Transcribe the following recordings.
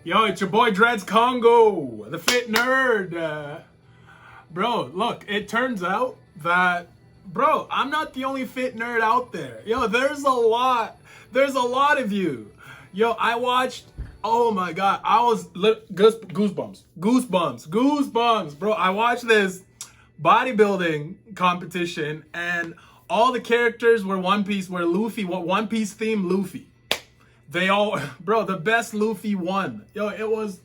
Yo, it's your boy Dreads Congo, the fit nerd. Bro, look, it turns out that, bro, I'm not the only fit nerd out there. Yo, there's a lot. There's a lot of you. Yo, I watched, oh my God, goosebumps, bro. I watched this bodybuilding competition and all the characters were One Piece, were Luffy, One Piece theme Luffy. They all, bro, the best Luffy won. Yo, it was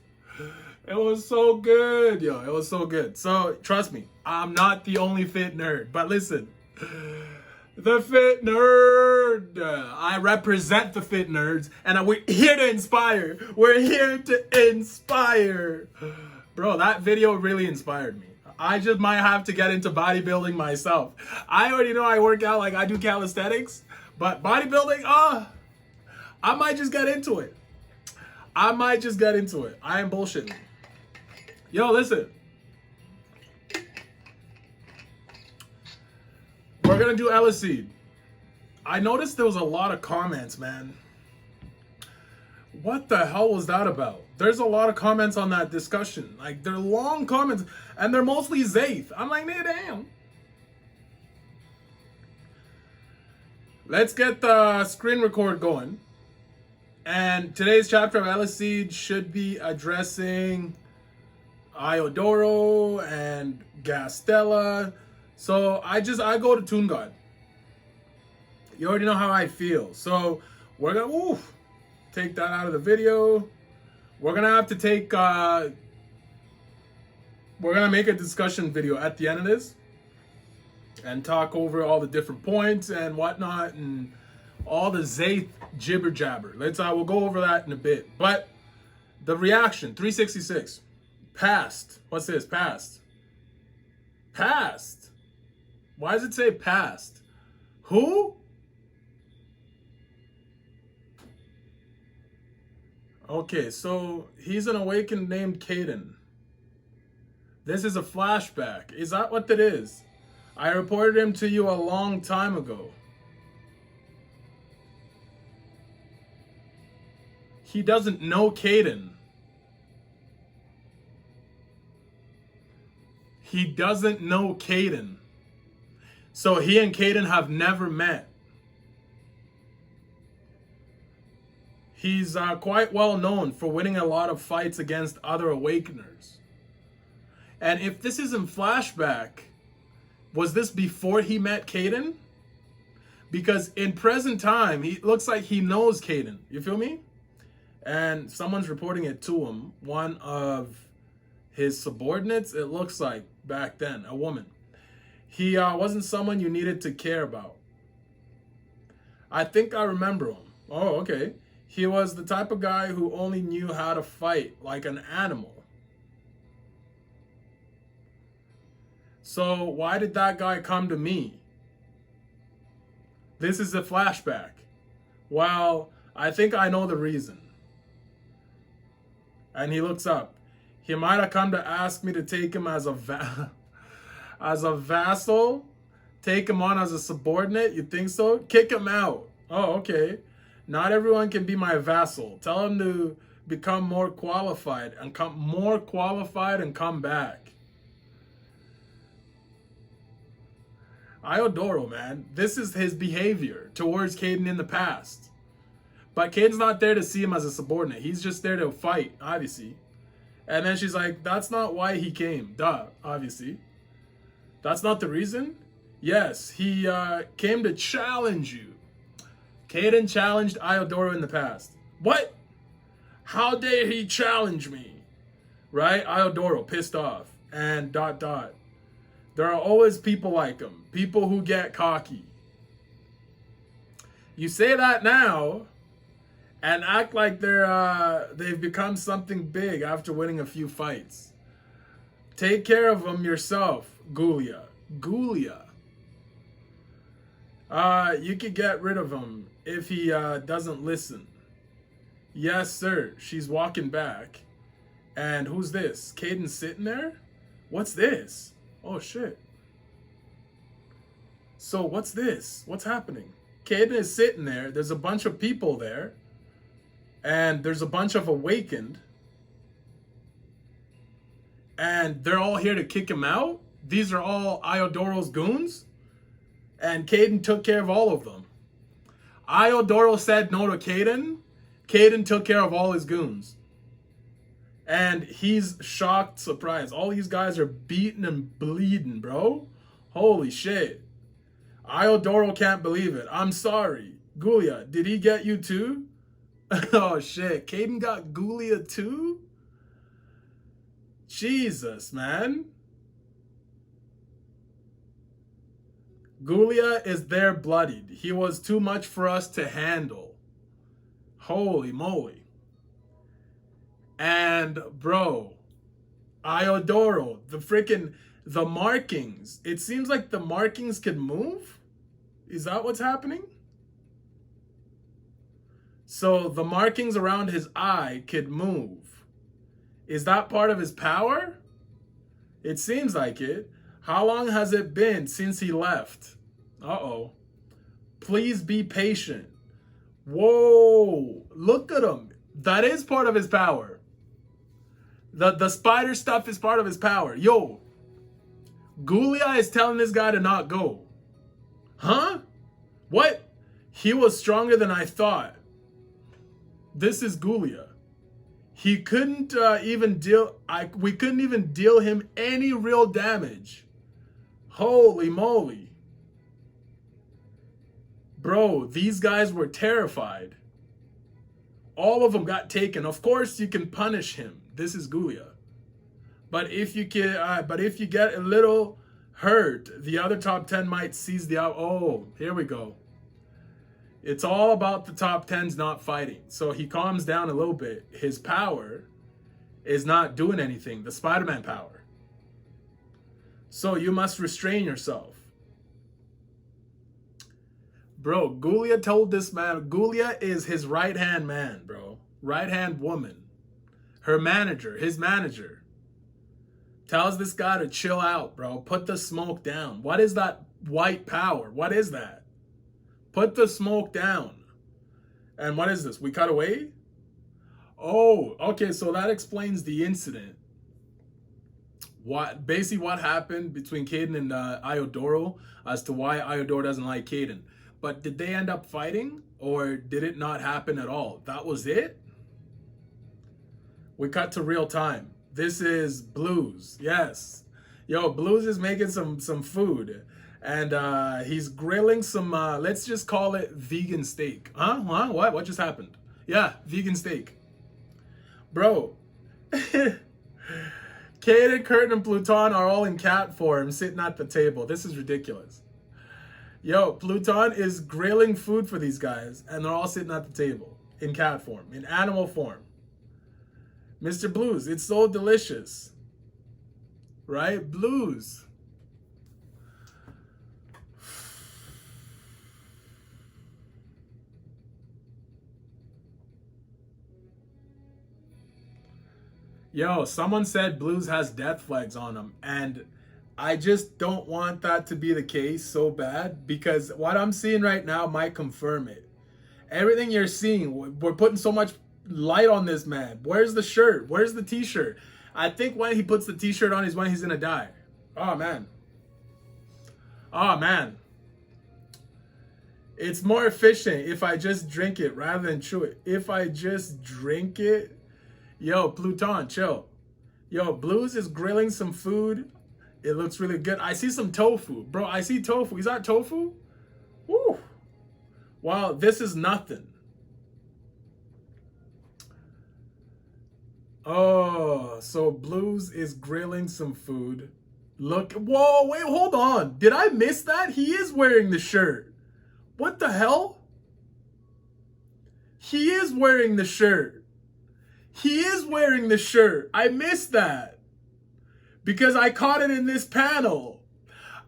so good. Yo, it was so good. So trust me, I'm not the only fit nerd. But listen, the fit nerd. I represent the fit nerds, and we're here to inspire. We're here to inspire. Bro, that video really inspired me. I just might have to get into bodybuilding myself. I already know I work out, like I do calisthenics, but bodybuilding, I might just get into it. I am bullshitting. Yo, listen. We're gonna do Eleceed. I noticed there was a lot of comments, man. What the hell was that about? There's a lot of comments on that discussion. Like, they're long comments, and they're mostly Zaith. I'm like, man, damn. Let's get the screen record going. And today's chapter of Eleceed should be addressing Iodoro and Gustella. So I go to Toon God. You already know how I feel. So we're gonna take that out of the video. We're gonna have to take we're gonna make a discussion video at the end of this and talk over all the different points and whatnot and all the Zaith jibber jabber. We'll go over that in a bit. But the reaction, 366. Past. What's this? Past. Past. Why does it say past? Who? Okay, so he's an awakened named Caden. This is a flashback. Is that what it is? I reported him to you a long time ago. He doesn't know Caden. He doesn't know Caden. So he and Caden have never met. He's quite well known for winning a lot of fights against other Awakeners. And if this is in flashback, was this before he met Caden? Because in present time, he looks like he knows Caden. You feel me? And someone's reporting it to him. One of his subordinates, it looks like back then, a woman. He wasn't someone you needed to care about. I think I remember him. Oh, okay. He was the type of guy who only knew how to fight like an animal. So why did that guy come to me? This is a flashback. Well, I think I know the reason. And he looks up. He might have come to ask me to take him as a vassal. Take him on as a subordinate. You think so? Kick him out. Oh, okay. Not everyone can be my vassal. Tell him to become more qualified and come back. Iodoro, man. This is his behavior towards Caden in the past. But Caden's not there to see him as a subordinate. He's just there to fight, obviously. And then she's like, that's not why he came. Duh, obviously. That's not the reason? Yes, he came to challenge you. Caden challenged Iodoro in the past. What? How dare he challenge me? Right? Iodoro, pissed off. And ... There are always people like him. People who get cocky. You say that now and act like they've become something big after winning a few fights. Take care of them yourself, Gulia. You could get rid of him if he doesn't listen. Yes, sir. She's walking back. And who's this? Caden sitting there? What's this? Oh, shit. So what's this? What's happening? Caden is sitting there. There's a bunch of people there. And there's a bunch of awakened. and they're all here to kick him out. These are all Iodoro's goons, and Caden took care of all of them. Iodoro said no to Caden. Caden took care of all his goons. And he's shocked, surprised. All these guys are beaten and bleeding, bro. Holy shit. Iodoro can't believe it. I'm sorry. Gulia, did he get you too? Oh shit. Caden got Gulia too? Jesus, man. Gulia is there bloodied. He was too much for us to handle. Holy moly. And bro, Iodoro, the markings. It seems like the markings can move. Is that what's happening? So the markings around his eye could move. Is that part of his power? It seems like it. How long has it been since he left? Uh-oh. Please be patient. Whoa, look at him. That is part of his power. The spider stuff is part of his power. Yo, Gulia is telling this guy to not go. Huh? What? He was stronger than I thought. This is Gulia. He couldn't we couldn't even deal him any real damage. Holy moly. Bro, these guys were terrified. All of them got taken. Of course, you can punish him. This is Gulia. But if you get a little hurt, the other top 10 might seize the out. Oh, here we go. It's all about the top 10s not fighting. So he calms down a little bit. His power is not doing anything. The Spider-Man power. So you must restrain yourself. Bro, Gulia told this man, Gulia is his right-hand man, bro. Right-hand woman. Her manager, his manager. Tells this guy to chill out, bro. Put the smoke down. What is that white power? What is that? Put the smoke down. And what is this? We cut away? Oh, okay, so that explains the incident. Basically what happened between Caden and Iodoro as to why Iodoro doesn't like Caden. But did they end up fighting, or did it not happen at all? That was it? We cut to real time. This is Blues. Yes. Yo, Blues is making some food. And he's grilling some, let's just call it vegan steak. Huh? What? What just happened? Yeah, vegan steak. Bro. Caden, Curtin, and Pluton are all in cat form sitting at the table. This is ridiculous. Yo, Pluton is grilling food for these guys, and they're all sitting at the table in cat form, in animal form. Mr. Blues, it's so delicious. Right? Blues. Yo, someone said Blues has death flags on him, and I just don't want that to be the case so bad, because what I'm seeing right now might confirm it. Everything you're seeing, we're putting so much light on this man. Where's the shirt? Where's the t-shirt? I think when he puts the t-shirt on is when he's gonna die. Oh man. Oh man. It's more efficient if I just drink it rather than chew it. If I just drink it. Yo, Pluton, chill. Yo, Blues is grilling some food. It looks really good. I see some tofu. Bro, I see tofu. Is that tofu? Woo. Wow, this is nothing. Oh, so Blues is grilling some food. Look. Whoa, wait, hold on. Did I miss that? He is wearing the shirt. What the hell? He is wearing the shirt. He is wearing the shirt. I missed that. Because I caught it in this panel.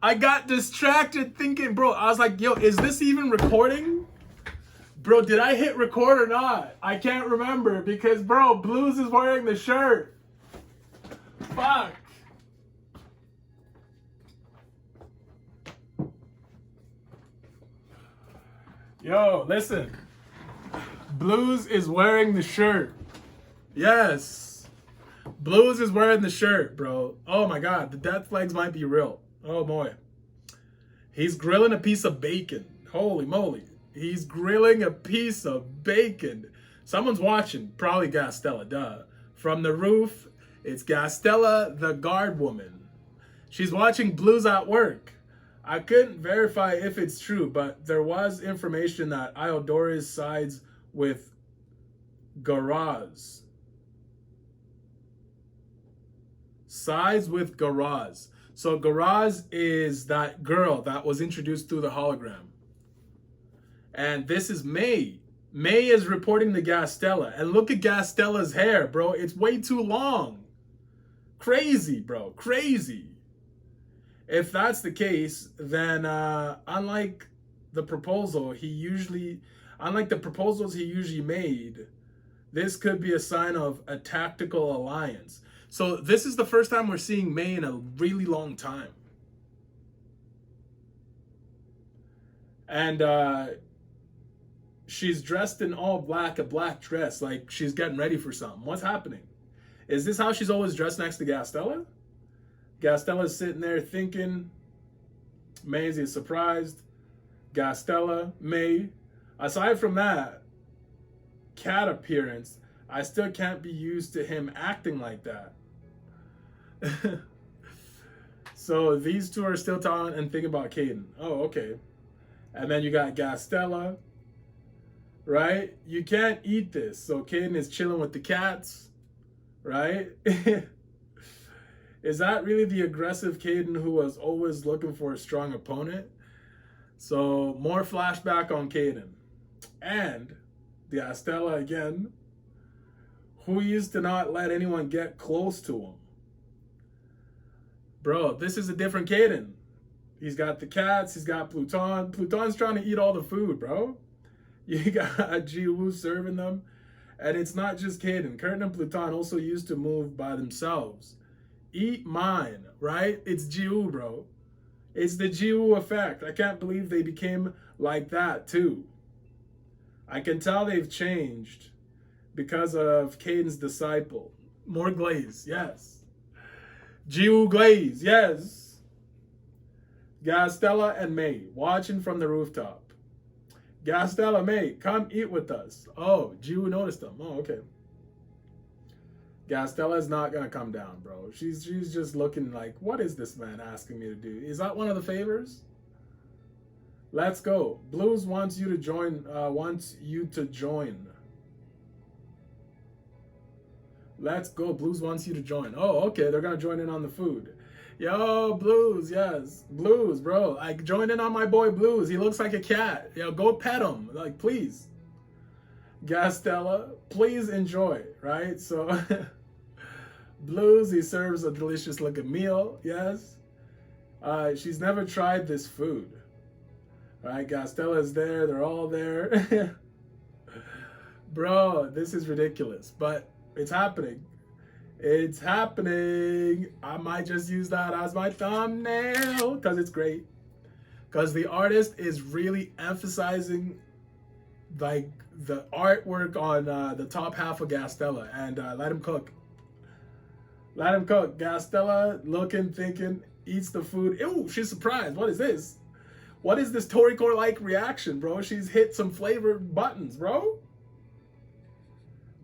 I got distracted thinking, bro, I was like, yo, is this even recording? Bro, did I hit record or not? I can't remember because, bro, Blues is wearing the shirt. Fuck. Yo, listen. Blues is wearing the shirt. Yes. Blues is wearing the shirt, bro. Oh my god, the death flags might be real. Oh boy. He's grilling a piece of bacon. Holy moly. He's grilling a piece of bacon. Someone's watching. Probably Gustella, duh. From the roof, it's Gustella, the guard woman. She's watching Blues at work. I couldn't verify if it's true, but there was information that Iodoris sides with Garaz. Sides with Garaz. So Garaz is that girl that was introduced through the hologram. And this is May. May is reporting to Gustella. And look at Gustella's hair, bro. It's way too long. Crazy, bro. Crazy. If that's the case, then unlike the proposals he usually made, this could be a sign of a tactical alliance. So this is the first time we're seeing May in a really long time. And she's dressed in all black, a black dress, like she's getting ready for something. What's happening? Is this how she's always dressed next to Gustella? Gustella's sitting there thinking. Maisie is surprised. Gustella, May. Aside from that cat appearance, I still can't be used to him acting like that. So these two are still talking and thinking about Caden. Oh, okay. And then you got Gustella, right? You can't eat this. So Caden is chilling with the cats, right? Is that really the aggressive Caden who was always looking for a strong opponent? So more flashback on Caden. And Gustella again, who used to not let anyone get close to him. Bro, this is a different Caden. He's got the cats, he's got Pluton. Pluton's trying to eat all the food, bro. You got Ji-woo serving them. And it's not just Caden. Curtin and Pluton also used to move by themselves. Eat mine, right? It's Ji-woo, bro. It's the Ji-woo effect. I can't believe they became like that, too. I can tell they've changed because of Caden's disciple. More glaze, yes. Ji-woo glaze, yes. Gustella and May watching from the rooftop. Gustella, May, come eat with us. Oh, Ji-woo noticed them. Oh, okay. Gustella's not gonna come down, bro. She's just looking like, what is this man asking me to do? Is that one of the favors? Let's go. Blues wants you to join. Let's go. Blues wants you to join. Oh, okay. They're gonna join in on the food. Yo, Blues, yes. Blues, bro. Like, join in on my boy Blues. He looks like a cat. Yo, go pet him. Like, please. Gustella, please enjoy, right? So, Blues, he serves a delicious looking meal, yes. She's never tried this food. All right, Gustella's there. They're all there. Bro, this is ridiculous, but it's happening. It's happening. I might just use that as my thumbnail because it's great. Because the artist is really emphasizing like the artwork on the top half of Gustella, and let him cook. Let him cook. Gustella looking, thinking, eats the food. Ew, she's surprised. What is this? What is this Toriko-like reaction, bro? She's hit some flavored buttons, bro.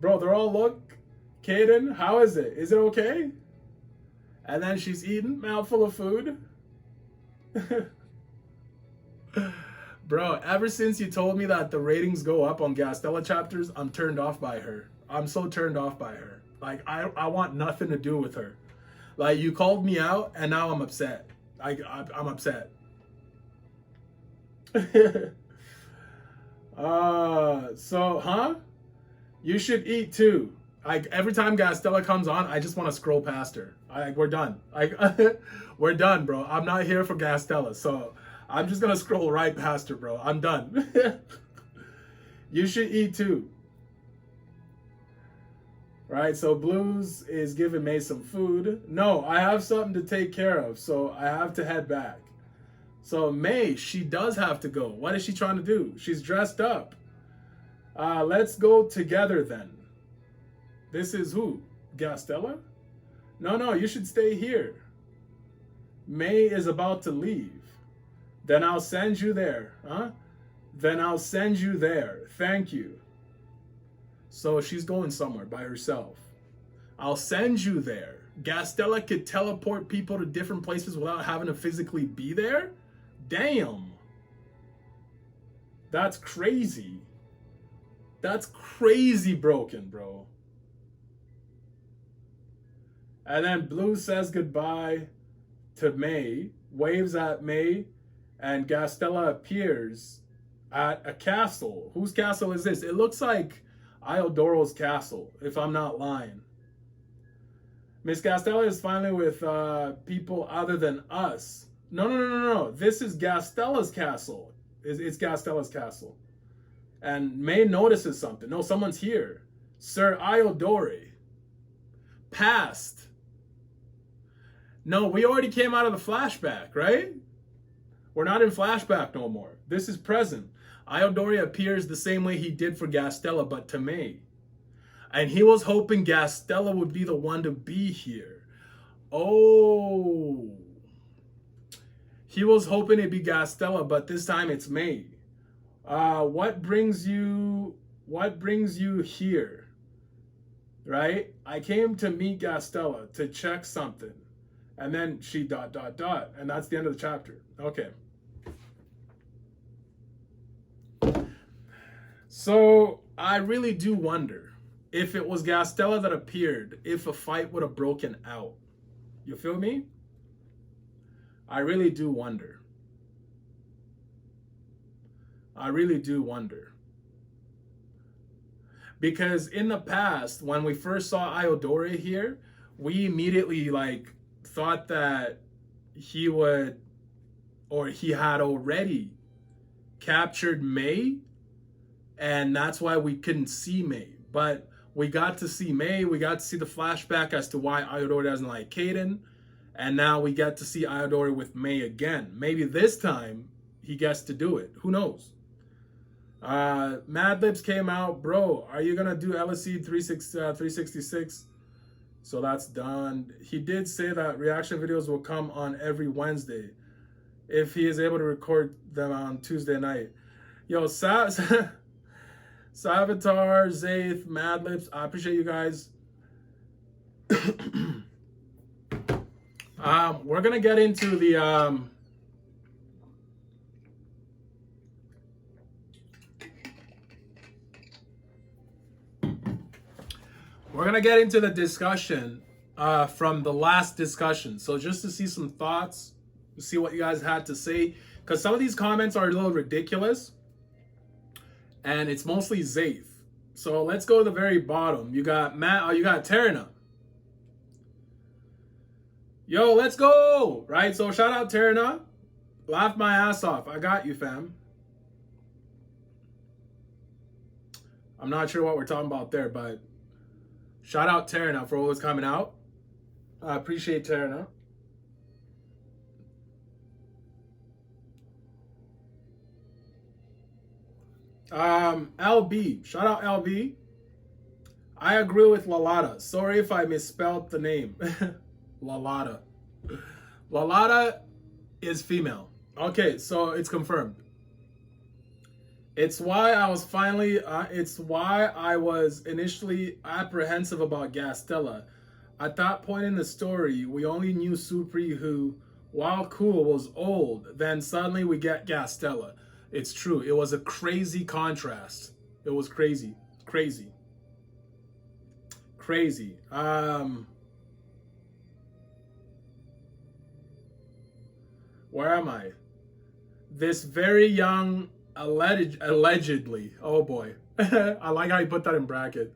Bro, they're all, look. Caden, how is it? Is it okay? And then she's eating, mouthful of food. Bro, ever since you told me that the ratings go up on Gustella chapters, I'm turned off by her. I'm so turned off by her. Like, I want nothing to do with her. Like, you called me out, and now I'm upset. I'm upset. You should eat too. Like, every time Gustella comes on, I just want to scroll past her. We're done. We're done, bro. I'm not here for Gustella, so I'm just gonna scroll right past her, bro. I'm done. You should eat too. Right, so Blues is giving May some food. No, I have something to take care of, so I have to head back. So May, she does have to go. What is she trying to do? She's dressed up. Let's go together then. This is who? Gustella? No, you should stay here. May is about to leave. Then I'll send you there. Huh? Then I'll send you there. Thank you. So she's going somewhere by herself. I'll send you there. Gustella could teleport people to different places without having to physically be there? Damn. That's crazy. That's crazy broken, bro. And then Blue says goodbye to May, waves at May, and Gustella appears at a castle. Whose castle is this? It looks like Iodoro's castle, if I'm not lying. Miss Gustella is finally with people other than us. No. This is Gustella's castle. It's Gustella's castle. And May notices something. No, someone's here. Sir Iodore. Past. No, we already came out of the flashback, right? We're not in flashback no more. This is present. Iodore appears the same way he did for Gustella, but to May. And he was hoping Gustella would be the one to be here. Oh. He was hoping it'd be Gustella, but this time it's May. What brings you here? Right? I came to meet Gustella to check something. And then she ... And that's the end of the chapter. Okay. So I really do wonder if it was Gustella that appeared, if a fight would have broken out. You feel me? I really do wonder. I really do wonder. Because in the past, when we first saw Iodore here, we immediately thought that he would, or he had already captured May, and that's why we couldn't see May. But we got to see May, we got to see the flashback as to why Iodore doesn't like Kaden, and now we get to see Iodore with May again. Maybe this time he gets to do it. Who knows? Mad Libs came out. Bro, are you gonna do Eleceed 366? So that's done. He did say that reaction videos will come on every Wednesday if he is able to record them on Tuesday night. Yo, Savitar, Zaith, Mad Libs, I appreciate you guys. We're gonna get into the discussion from the last discussion. So just to see some thoughts, see what you guys had to say, because some of these comments are a little ridiculous, and it's mostly Zaith. So let's go to the very bottom. You got Matt. Oh, you got Terna. Yo, let's go! Right. So shout out Terna. Laugh my ass off. I got you, fam. I'm not sure what we're talking about there, but shout out Terna for always coming out. I appreciate Terna. LB. Shout out LB. I agree with Lalata. Sorry if I misspelled the name. Lalata. Lalata is female. Okay, so it's confirmed. It's why I was initially apprehensive about Gustella. At that point in the story, we only knew Supri, who, while cool, was old. Then suddenly we get Gustella. It's true. It was a crazy contrast. It was crazy. Crazy. Where am I? This very young, allegedly. Oh boy. I like how you put that in bracket.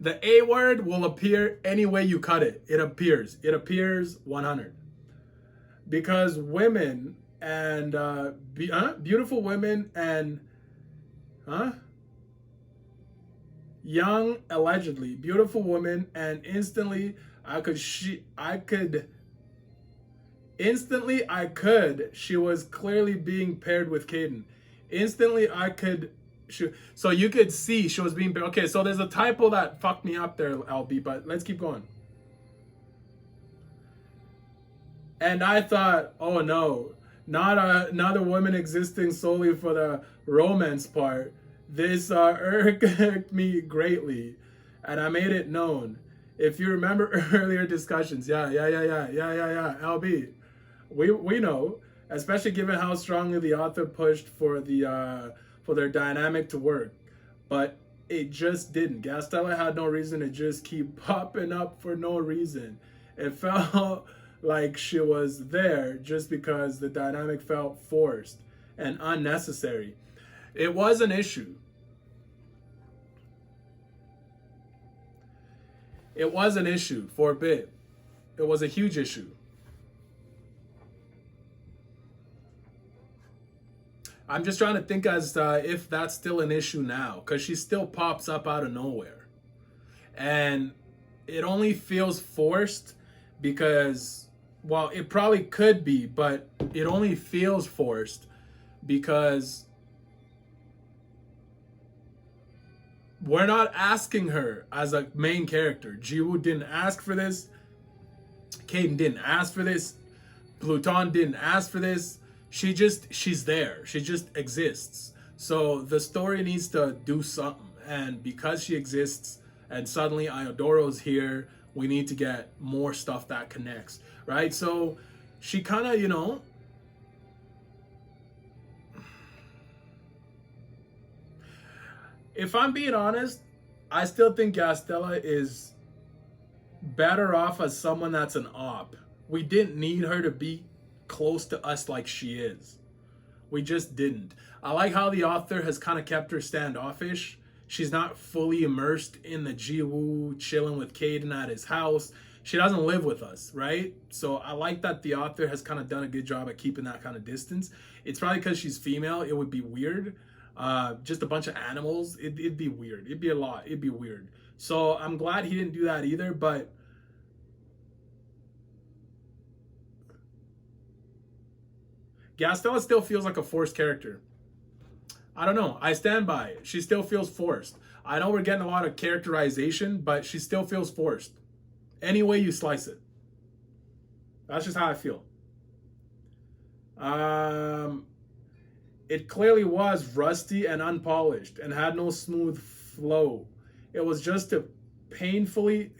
The A word will appear any way you cut it. It appears. It appears 100. Because women and beautiful women and young, allegedly beautiful woman, and instantly I could she was clearly being paired with Kaden. Instantly I could so you could see she was being paired. Okay, so there's a typo that fucked me up there, LB, but let's keep going. And I thought, oh no, not another woman existing solely for the romance part. This irked me greatly, and I made it known. If you remember earlier discussions, yeah, LB, we know, especially given how strongly the author pushed for their dynamic to work, but it just didn't. Gastella had no reason to just keep popping up for no reason. It felt like she was there just because the dynamic felt forced and unnecessary. It was an issue. It was an issue for a bit. It was a huge issue. I'm just trying to think as if that's still an issue now, because she still pops up out of nowhere. And it only feels forced because, well, it probably could be, but it only feels forced because we're not asking her as a main character. Jiwoo didn't ask for this. Caden didn't ask for this. Pluton didn't ask for this. She's there. She just exists. So the story needs to do something. And because she exists and suddenly Iodoro's here, we need to get more stuff that connects, right? So she kind of, if I'm being honest, I still think Gastella is better off as someone that's an op. We didn't need her to be close to us like she is. We just didn't. I like how the author has kind of kept her standoffish. She's not fully immersed in the Jiwoo chilling with Caden at his house. She doesn't live with us, right? So I like that the author has kind of done a good job at keeping that kind of distance. It's probably because she's female. It would be weird. Just a bunch of animals. It'd be weird. It'd be a lot. It'd be weird. So I'm glad he didn't do that either, but Gastella still feels like a forced character. I don't know. I stand by it. She still feels forced. I know we're getting a lot of characterization, but she still feels forced. Any way you slice it. That's just how I feel. It clearly was rusty and unpolished and had no smooth flow. It was just so painfully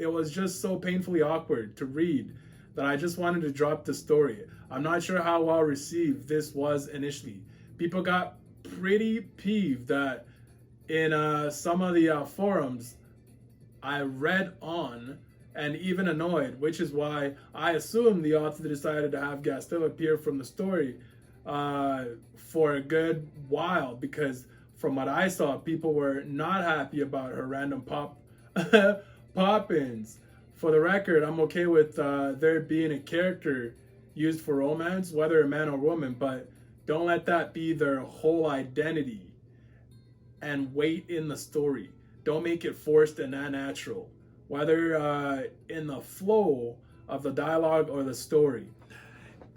awkward to read that I just wanted to drop the story. I'm not sure how well received this was initially. People got pretty peeved that in some of the forums I read on, and even annoyed, which is why I assume the author decided to have Gastella appear from the story for a good while, because from what I saw, people were not happy about her random pop-ins. For the record, I'm okay with there being a character used for romance, whether a man or woman, but don't let that be their whole identity and weight in the story. Don't make it forced and unnatural, whether in the flow of the dialogue or the story.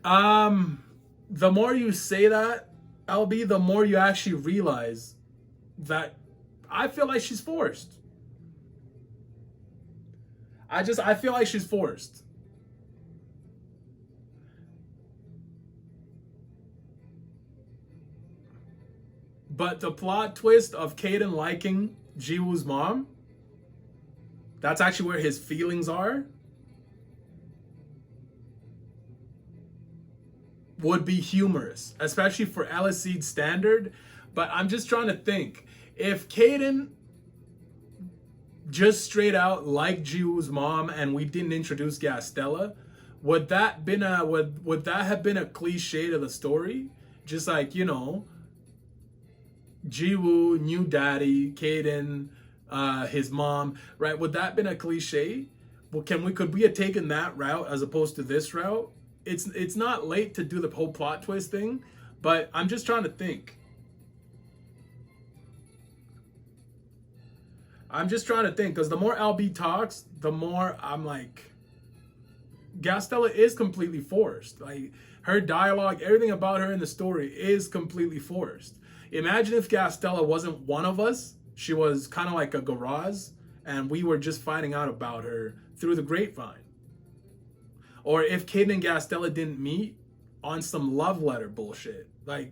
The more you say that, LB, the more you actually realize that I feel like she's forced. I feel like she's forced. But the plot twist of Caden liking Jiwoo's mom, that's actually where his feelings are, would be humorous, especially for Eleceed standard. But I'm just trying to think, if Caden just straight out liked Jiwoo's mom and we didn't introduce Gastella, would that have been a cliche to the story? Just like, Jiwoo, new daddy, Caden, his mom, right? Would that have been a cliche? Well, could we have taken that route as opposed to this route? It's not late to do the whole plot twist thing, but I'm just trying to think. Because the more LB talks, the more I'm like, Gastella is completely forced. Like, her dialogue, everything about her in the story is completely forced. Imagine if Gastella wasn't one of us. She was kind of like a garage, and we were just finding out about her through the grapevine. Or if Caden and Gastella didn't meet on some love letter bullshit. Like,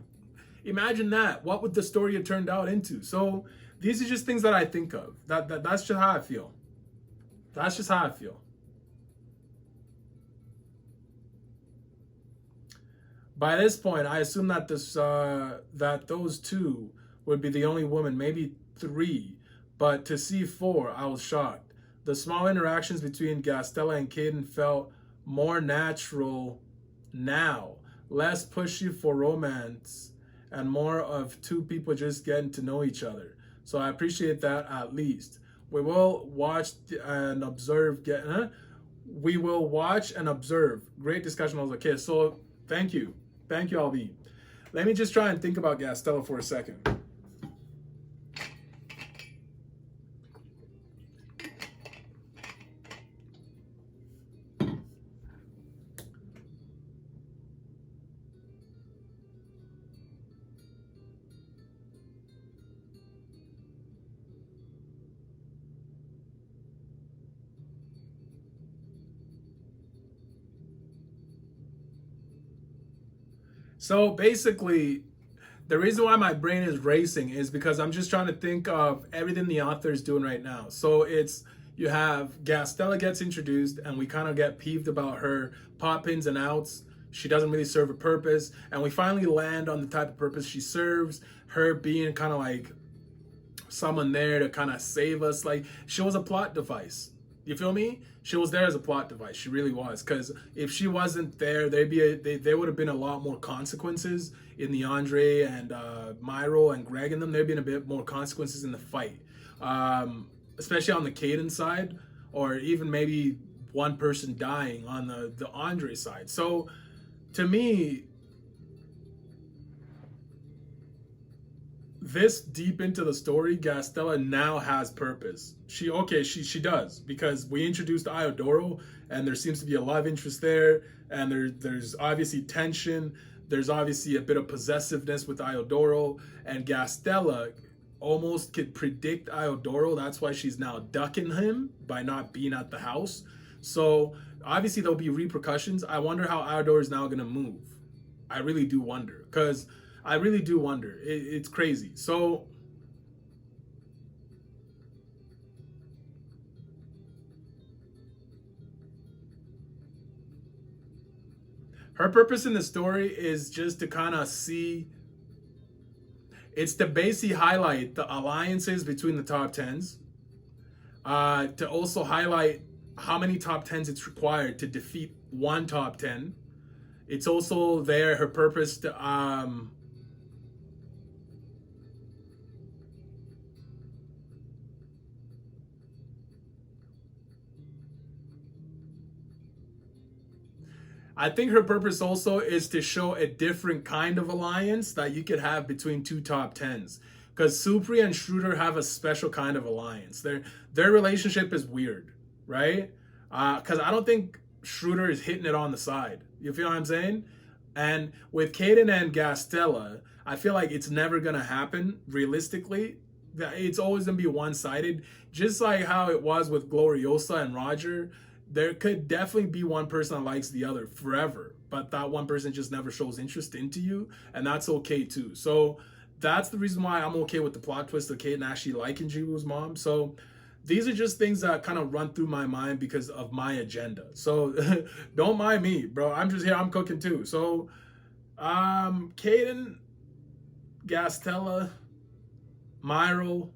imagine that. What would the story have turned out into? So these are just things that I think of. That's just how I feel. That's just how I feel. By this point, I assume that that those two would be the only woman, maybe three, but to see four, I was shocked. The small interactions between Gastella and Caden felt more natural now, less pushy for romance, and more of two people just getting to know each other. So I appreciate that at least. We will watch and observe. We will watch and observe. Great discussion. I was like, okay, so thank you. Thank you, Alvi. Let me just try and think about Gastella for a second. So basically, the reason why my brain is racing is because I'm just trying to think of everything the author is doing right now. So it's, you have Gastella gets introduced and we kind of get peeved about her pop ins and outs. She doesn't really serve a purpose. And we finally land on the type of purpose she serves, her being kind of like someone there to kind of save us. Like, she was a plot device. You feel me? She was there as a plot device. She really was. Because if she wasn't there, there would have been a lot more consequences in the Andre and Myro and Greg and them. There'd been a bit more consequences in the fight, especially on the Caden side, or even maybe one person dying on the Andre side. So to me, this deep into the story, Gastella now has purpose. She does, because we introduced Iodoro and there seems to be a love interest there, and there's obviously tension. There's obviously a bit of possessiveness with Iodoro, and Gastella almost could predict Iodoro. That's why she's now ducking him by not being at the house. So obviously there'll be repercussions. I wonder how Iodoro is now going to move. I really do wonder, because I really do wonder. It's crazy. So her purpose in the story is just to kind of see, it's to basically highlight the alliances between the top tens, to also highlight how many top tens it's required to defeat one top 10. It's also there, her purpose to I think her purpose also is to show a different kind of alliance that you could have between two top tens. Because Supri and Schroeder have a special kind of alliance. Their relationship is weird, right? Because I don't think Schroeder is hitting it on the side. You feel what I'm saying? And with Caden and Gastella, I feel like it's never gonna happen realistically. It's always gonna be one-sided, just like how it was with Gloriosa and Roger. There could definitely be one person that likes the other forever, but that one person just never shows interest into you, and that's okay too. So that's the reason why I'm okay with the plot twist of Caden actually liking Jiwoo's mom. So these are just things that kind of run through my mind because of my agenda. So don't mind me, bro. I'm just here. I'm cooking too. So Caden, Gastella, Myro,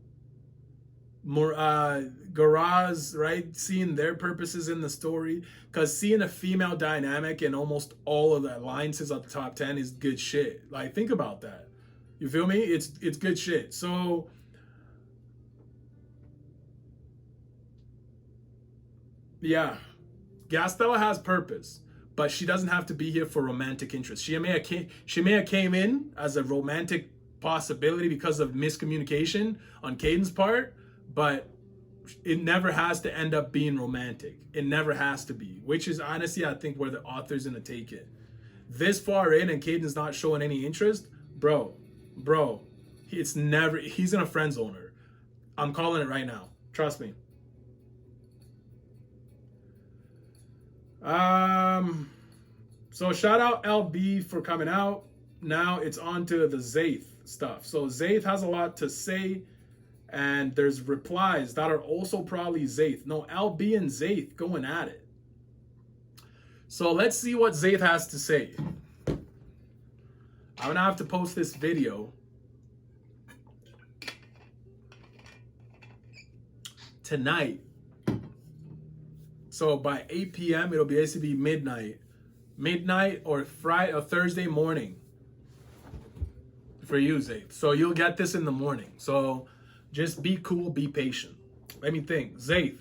Garaz, right? Seeing their purposes in the story, because seeing a female dynamic in almost all of the alliances at the top 10 is good shit. Like, think about that. You feel me? It's good shit. So yeah, Gastella has purpose, but she doesn't have to be here for romantic interest. She may have came in as a romantic possibility because of miscommunication on Caden's part, but it never has to end up being romantic. It never has to be, which is honestly, I think, where the author's gonna take it. This far in and Caden's not showing any interest, bro, he's gonna friend zone her. I'm calling it right now. Trust me. So shout out LB for coming out. Now it's on to the Zaith stuff. So Zaith has a lot to say, and there's replies that are also probably Zaith. No, LB and Zaith going at it. So let's see what Zaith has to say. I'm gonna have to post this video tonight. So by 8 p.m. it'll basically be midnight or Friday or Thursday morning for you, Zaith. So you'll get this in the morning. So just be cool, be patient. Let me think. Zaith,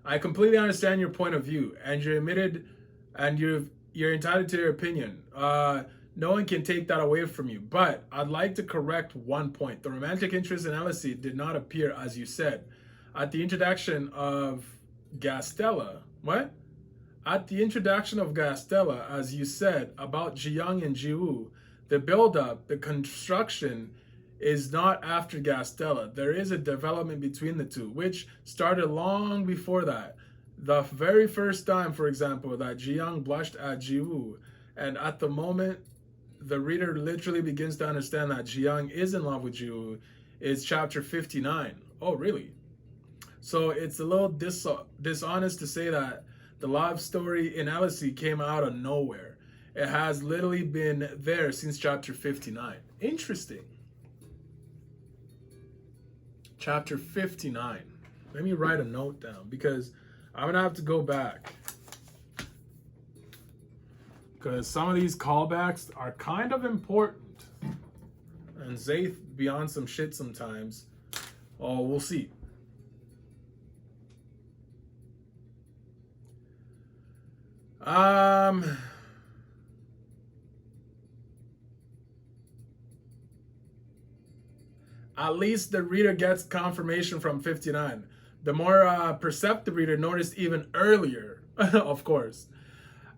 I completely understand your point of view, and you're admitted, and you're entitled to your opinion. No one can take that away from you. But I'd like to correct one point. The romantic interest in Eleceed did not appear, as you said, at the introduction of Gustella. What? At the introduction of Gustella, as you said, about Jiyoung and Jiwoo, the build-up, the construction is not after Gustella. There is a development between the two, which started long before that. The very first time, for example, that Jiyoung blushed at Jiwoo, and at the moment the reader literally begins to understand that Jiyoung is in love with Jiwoo, is chapter 59. Oh, really? So it's a little dishonest to say that the love story in Eleceed came out of nowhere. It has literally been there since chapter 59. Interesting. Chapter 59. Let me write a note down because I'm going to have to go back. Because some of these callbacks are kind of important. And Zaith be on some shit sometimes. Oh, we'll see. At least the reader gets confirmation from 59. The more perceptive reader noticed even earlier, of course.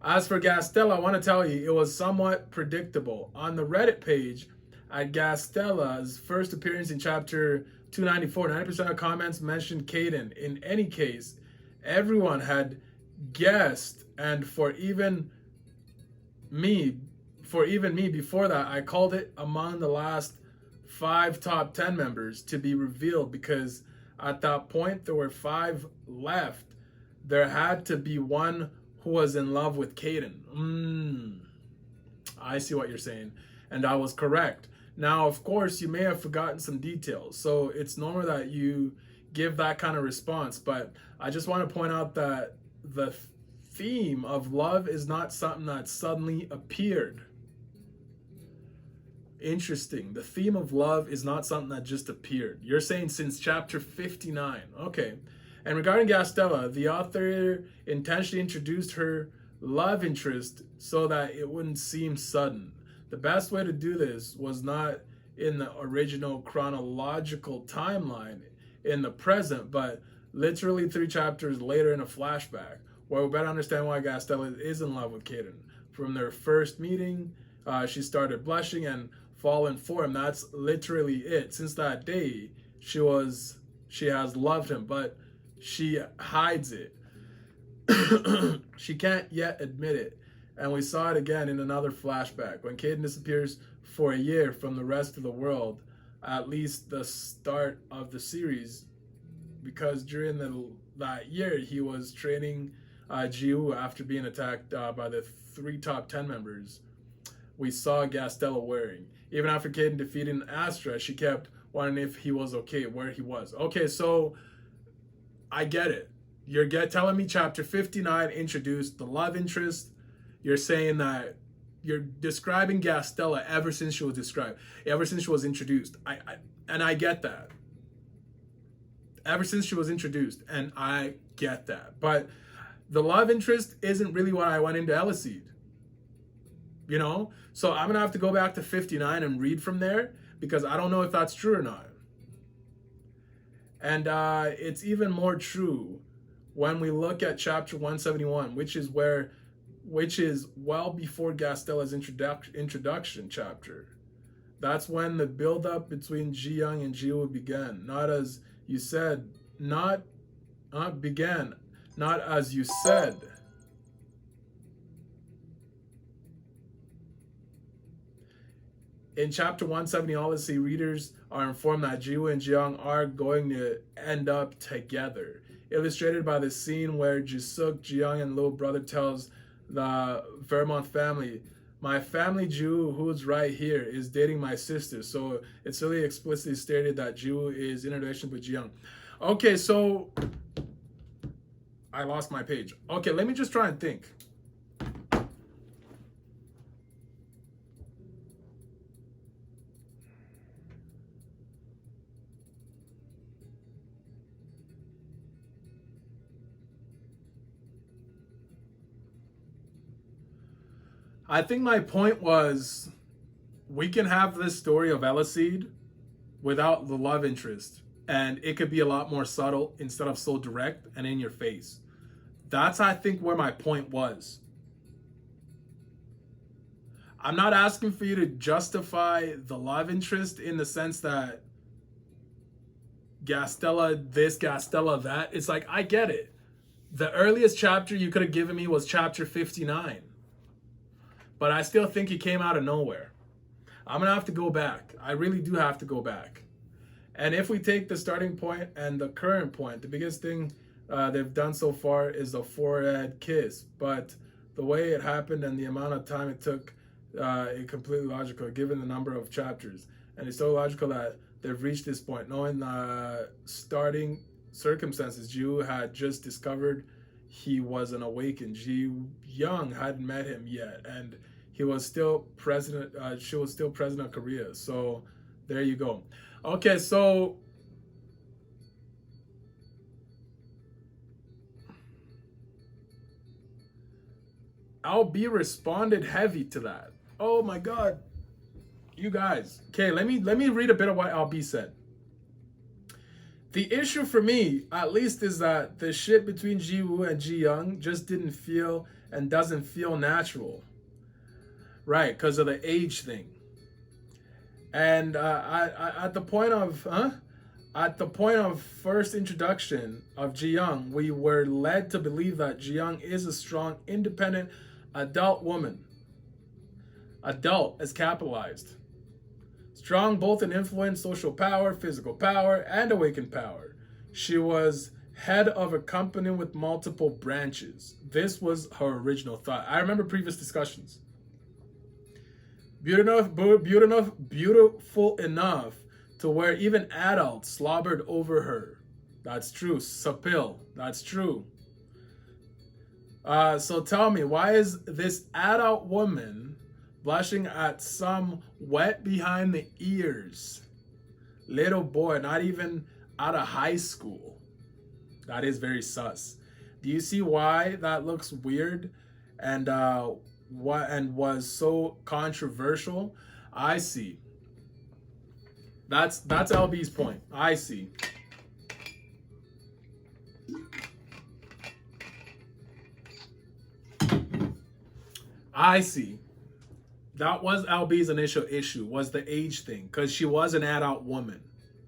As for Gustella, I want to tell you, it was somewhat predictable. On the Reddit page, at Gustella's first appearance in chapter 294, 90% of comments mentioned Caden. In any case, everyone had guessed, and for even me before that, I called it among the last 5 top 10 members to be revealed, because at that point there were 5 left. There had to be one who was in love with Caden. I see what you're saying, and I was correct. Now, of course, you may have forgotten some details, so it's normal that you give that kind of response, but I just want to point out that the theme of love is not something that suddenly appeared. Interesting. The theme of love is not something that just appeared. You're saying since chapter 59. Okay. And regarding Gustella, the author intentionally introduced her love interest so that it wouldn't seem sudden. The best way to do this was not in the original chronological timeline in the present, but literally 3 chapters later in a flashback, where we better understand why Gustella is in love with Caden. From their first meeting, she started blushing and fallen for him. That's literally it. Since that day, she has loved him, but she hides it. She can't yet admit it. And we saw it again in another flashback when Caden disappears for a year from the rest of the world, at least the start of the series, because during that year he was training Jiwoo after being attacked by the 3 top 10 members we saw Gustella wearing. Even after Caden defeating Astra, she kept wondering if he was okay, where he was. Okay, so I get it. You're telling me chapter 59 introduced the love interest. You're saying that you're describing Gustella ever since she was introduced. I get that. Ever since she was introduced, and I get that. But the love interest isn't really what I went into Eleceed. You know? So I'm going to have to go back to 59 and read from there, because I don't know if that's true or not. And it's even more true when we look at chapter 171, which is well before Gustella's introduction chapter. That's when the build-up between Jiyoung and Jiwoo began. Not as you said, not as you said. In chapter 170 Odyssey, readers are informed that Jiwoo and Jiyoung are going to end up together. Illustrated by the scene where Jisuk, Jiyoung, and little brother tells the Vermont family, "My family Jiwoo, who's right here, is dating my sister." So it's really explicitly stated that Jiwoo is in a relationship with Jiyoung. Okay, so I lost my page. Okay, let me just try and think. I think my point was we can have this story of Eleceed without the love interest, and it could be a lot more subtle instead of so direct and in your face. That's, I think, where my point was. I'm not asking for you to justify the love interest in the sense that Gustella this, Gustella that. It's like, I get it. The earliest chapter you could have given me was chapter 59. But I still think he came out of nowhere. I'm going to have to go back. I really do have to go back. And if we take the starting point and the current point, the biggest thing they've done so far is the forehead kiss. But the way it happened and the amount of time it took, it's completely logical given the number of chapters. And it's so logical that they've reached this point. Knowing the starting circumstances, Jiwoo had just discovered he was an awakened. Ji-young hadn't met him yet. And he was still president, she was still president of Korea. So there you go. Okay, so LB responded heavy to that. Oh my God, you guys. Okay, let me read a bit of what LB said. The issue for me, at least, is that the shit between Jiwoo and Ji-young just didn't feel and doesn't feel natural. Right, because of the age thing. And at the point of first introduction of Ji-young, we were led to believe that Ji-young is a strong, independent, adult woman. Adult as capitalized. Strong both in influence, social power, physical power, and awakened power. She was head of a company with multiple branches. This was her original thought. I remember previous discussions. Beautiful enough to where even adults slobbered over her. That's true. Sapil. That's true. So tell me, why is this adult woman blushing at some wet behind the ears little boy, not even out of high school? That is very sus. Do you see why that looks weird and was so controversial? I see. That's LB's point. I see. I see. That was LB's initial issue, was the age thing, because she was an adult woman.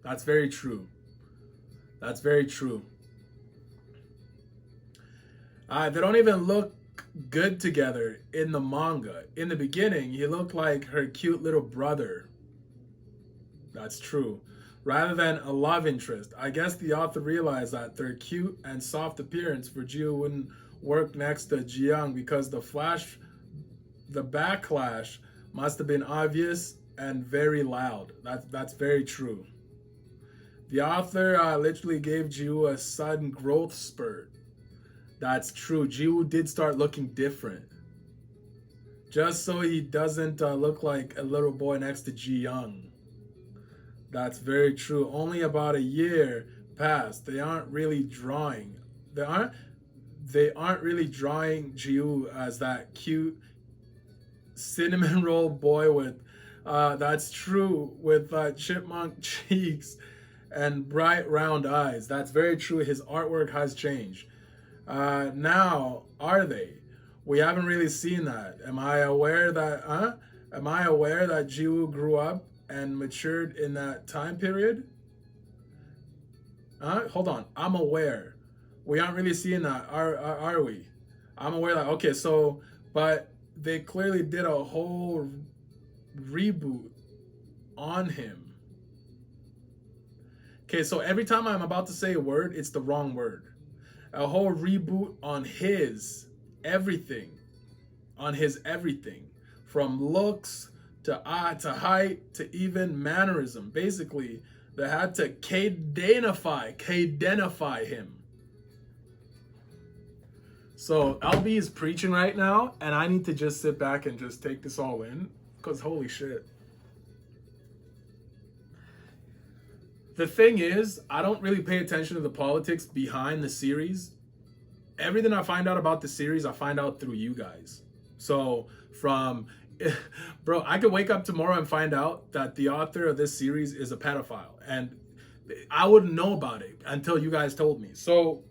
That's very true. That's very true. They don't even look good together in the manga. In the beginning, he looked like her cute little brother. That's true. Rather than a love interest. I guess the author realized that their cute and soft appearance for Jiwoo wouldn't work next to Ji-young because the backlash must have been obvious and very loud. That's very true. The author literally gave Jiwoo a sudden growth spurt. That's true. Jiwoo did start looking different. Just so he doesn't look like a little boy next to Ji-young. That's very true. Only about a year passed. They aren't really drawing. They aren't really drawing Jiwoo as that cute cinnamon roll boy with that's true, with chipmunk cheeks and bright round eyes. That's very true. His artwork has changed. Now, are they? We haven't really seen that. Am I aware that Jiwoo grew up and matured in that time period? Hold on. I'm aware. We aren't really seeing that, are we? I'm aware that, okay, so, but they clearly did a whole reboot on him. Okay, so every time I'm about to say a word, it's the wrong word. A whole reboot on his everything. On his everything. From looks to height to even mannerism. Basically, they had to cadenify him. So LB is preaching right now, and I need to just sit back and just take this all in, because holy shit. The thing is, I don't really pay attention to the politics behind the series. Everything I find out about the series, I find out through you guys. So bro, I could wake up tomorrow and find out that the author of this series is a pedophile, and I wouldn't know about it until you guys told me. So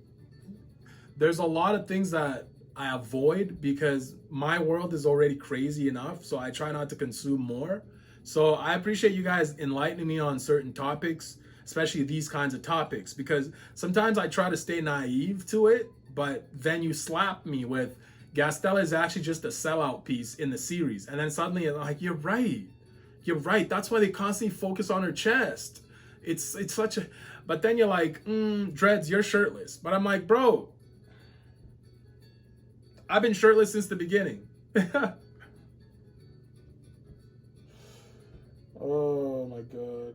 there's a lot of things that I avoid because my world is already crazy enough, so I try not to consume more. So I appreciate you guys enlightening me on certain topics, especially these kinds of topics, because sometimes I try to stay naive to it, but then you slap me with Gustella is actually just a sellout piece in the series. And then suddenly I'm like, you're right. You're right. That's why they constantly focus on her chest. It's such a... But then you're like, Dreads, you're shirtless. But I'm like, bro, I've been shirtless since the beginning. Oh my God.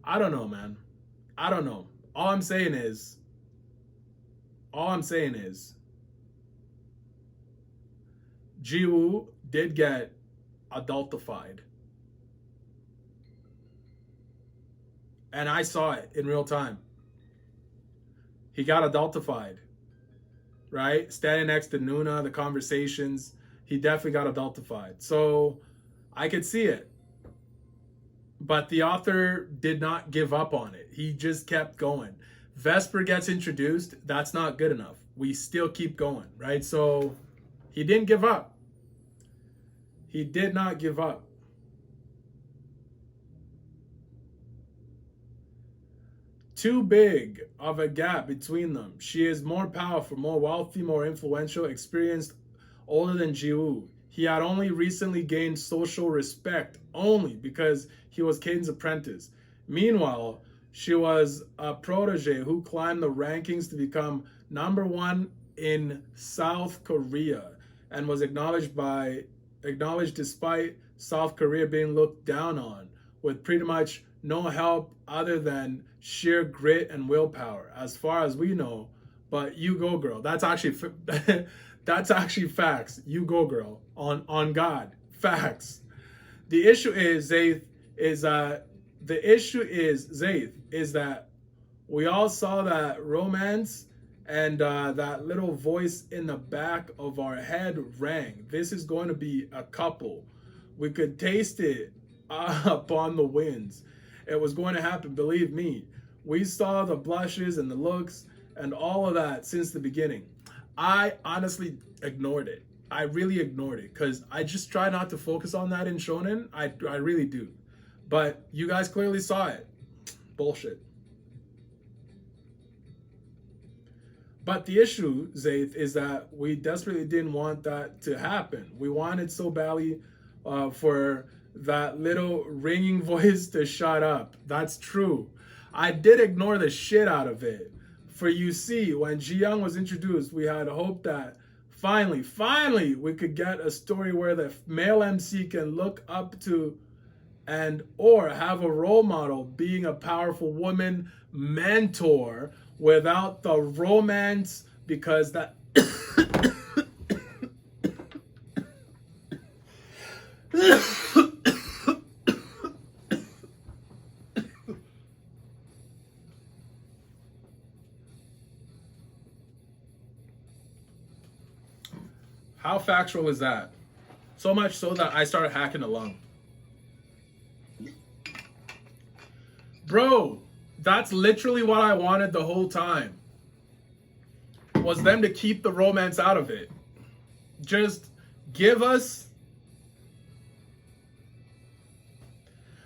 I don't know, man. I don't know. All I'm saying is, Jiwoo did get adultified. And I saw it in real time. He got adultified. Right? Standing next to Nuna, the conversations, he definitely got adultified. So I could see it. But the author did not give up on it. He just kept going. Vesper gets introduced. That's not good enough. We still keep going, right? So he didn't give up. He did not give up. Too big of a gap between them. She is more powerful, more wealthy, more influential, experienced, older than Jiwoo. He had only recently gained social respect only because he was Caden's apprentice. Meanwhile, she was a protege who climbed the rankings to become #1 in South Korea and was acknowledged despite South Korea being looked down on, with pretty much no help other than sheer grit and willpower, as far as we know. But you go, girl. That's actually facts. You go, girl. On God, facts. The issue is Zaith is that we all saw that romance, and that little voice in the back of our head rang. This is going to be a couple. We could taste it upon the winds. It was going to happen, believe me. We saw the blushes and the looks and all of that since the beginning. I honestly ignored it. I really ignored it because I just try not to focus on that in shonen. I really do. But you guys clearly saw it. Bullshit. But the issue, Zaith, is that we desperately didn't want that to happen. We wanted so badly for that little ringing voice to shut up. That's true. I did ignore the shit out of it. For you see, when Ji Young was introduced, we had hoped that finally, we could get a story where the male MC can look up to and or have a role model being a powerful woman mentor without the romance, because that How factual is that? So much so that I started hacking a lung. Bro, that's literally what I wanted the whole time. Was them to keep the romance out of it. Just give us...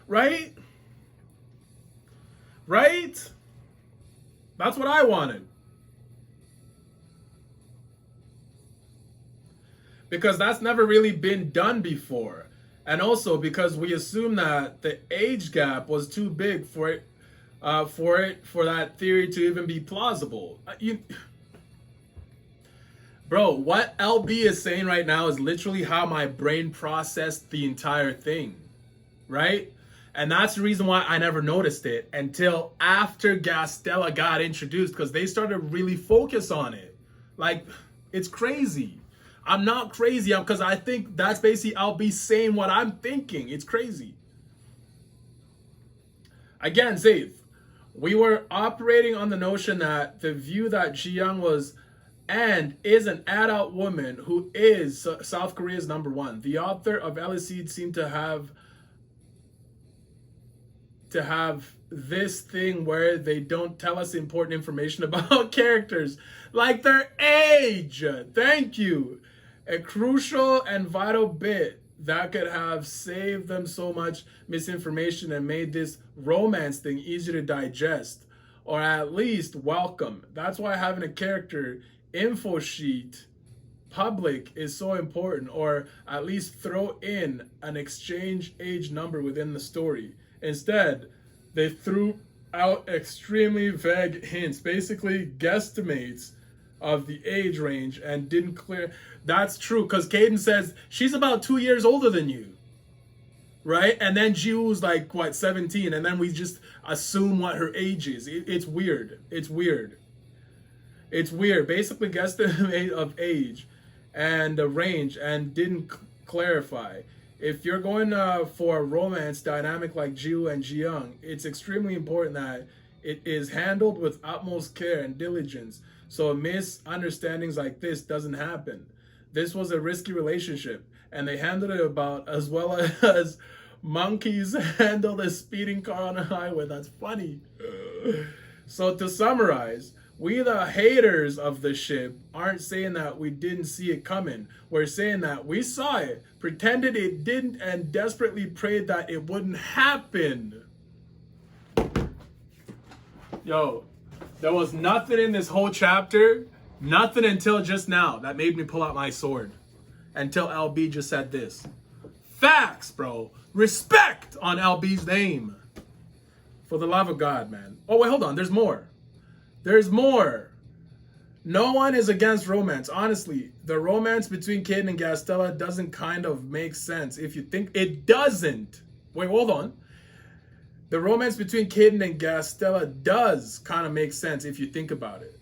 Right? Right? That's what I wanted. Because that's never really been done before. And also because we assume that the age gap was too big for that theory to even be plausible. Bro, what LB is saying right now is literally how my brain processed the entire thing, right? And that's the reason why I never noticed it until after Gastella got introduced, because they started to really focus on it. Like, it's crazy. I'm not crazy because I think that's basically LB saying what I'm thinking. It's crazy. Again, Zaith, we were operating on the notion that the view that Ji Young was and is an adult woman who is South Korea's #1. The author of Eleceed seemed to have this thing where they don't tell us important information about characters, like their age. Thank you. A crucial and vital bit that could have saved them so much misinformation and made this romance thing easier to digest, or at least welcome. That's why having a character info sheet public is so important, or at least throw in an exchange age number within the story. Instead, they threw out extremely vague hints, basically guesstimates of the age range, and didn't clear. That's true, because Caden says she's about 2 years older than you, right? And then Jiwoo's like, what, 17, and then we just assume what her age is. It's weird. It's weird. It's weird. Basically guesstimate of age and the range, and didn't clarify. If you're going for a romance dynamic like Jiwoo and Ji Young, it's extremely important that it is handled with utmost care and diligence, so misunderstandings like this doesn't happen. This was a risky relationship, and they handled it about as well as monkeys handle a speeding car on a highway. That's funny. So to summarize, we the haters of the ship aren't saying that we didn't see it coming. We're saying that we saw it, pretended it didn't, and desperately prayed that it wouldn't happen. Yo, there was nothing in this whole chapter, nothing until just now, that made me pull out my sword. Until LB just said this. Facts, bro. Respect on LB's name. For the love of God, man. Oh, wait, hold on. There's more. There's more. No one is against romance. Honestly, the romance between Caden and Gastella doesn't kind of make sense if you think it doesn't. Wait, hold on. The romance between Caden and Gastella does kind of make sense if you think about it.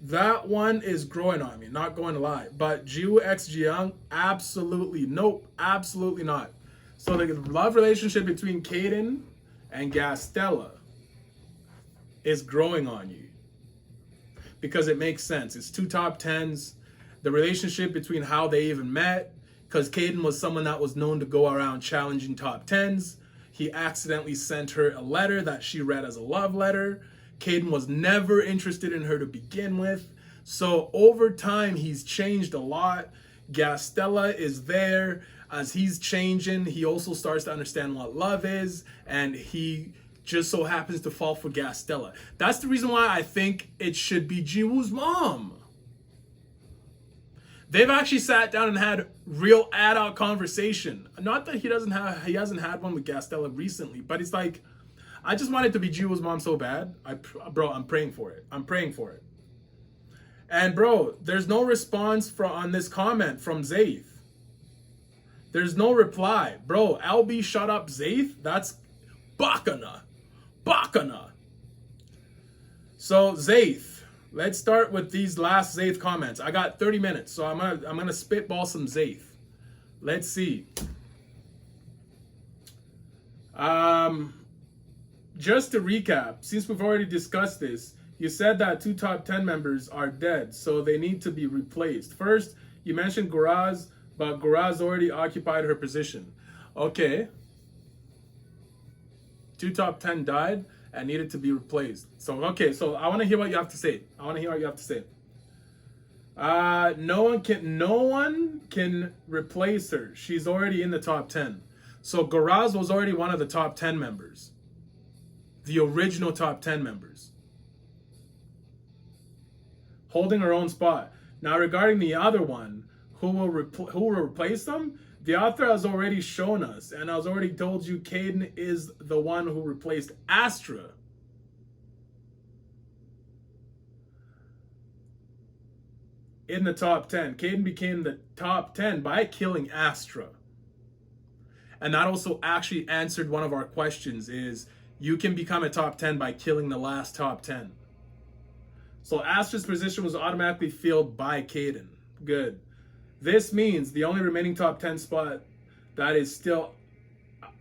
That one is growing on me, not going to lie. But Jiwoo x Ji Young, absolutely. Nope, absolutely not. So the love relationship between Caden and Gastella is growing on you. Because it makes sense. It's 2 top 10s. The relationship between how they even met, because Caden was someone that was known to go around challenging top 10s. He accidentally sent her a letter that she read as a love letter. Caden was never interested in her to begin with. So over time, he's changed a lot. Gastella is there. As he's changing, he also starts to understand what love is, and he just so happens to fall for Gastella. That's the reason why I think it should be Jiwoo's mom. They've actually sat down and had real adult conversation. Not that he hasn't had one with Gastella recently, but it's like, I just want it to be Jiwoo's mom so bad. Bro, I'm praying for it. I'm praying for it. And bro, there's no response on this comment from Zaith. There's no reply. Bro, LB shut up Zaith? That's Bakana. Bakana. So Zaith, let's start with these last Zaith comments. I got 30 minutes, so I'm gonna spitball some Zaith. Let's see. Just to recap, since we've already discussed this, you said that 2 top 10 members are dead, so they need to be replaced. First, you mentioned Goraz, but Goraz already occupied her position. Okay. 2 top 10 died and needed to be replaced. So, okay, so I want to hear what you have to say. No one can replace her. She's already in the top 10. So Goraz was already one of the top 10 members. The original top 10 members. Holding her own spot. Now regarding the other one, who will replace them? The author has already shown us, and has already told you Caden is the one who replaced Astra. In the top 10. Caden became the top 10 by killing Astra. And that also actually answered one of our questions, is you can become a top 10 by killing the last top 10. So Astra's position was automatically filled by Caden. Good. This means the only remaining top 10 spot that is still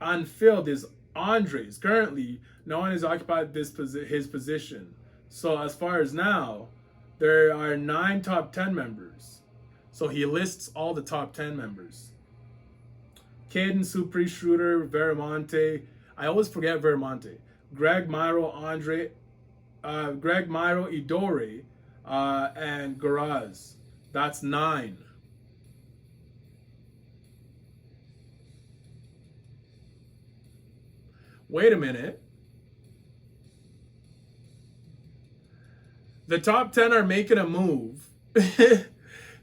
unfilled is Andre's. Currently, no one has occupied his position. So as far as now, there are 9 top 10 members. So he lists all the top 10 members. Caden, Supri, Schroeder, Veramonte. I always forget Veramonte. Greg, Myro, Andre, Greg, Myro, Idore, and Garaz. That's 9. Wait a minute. The top 10 are making a move.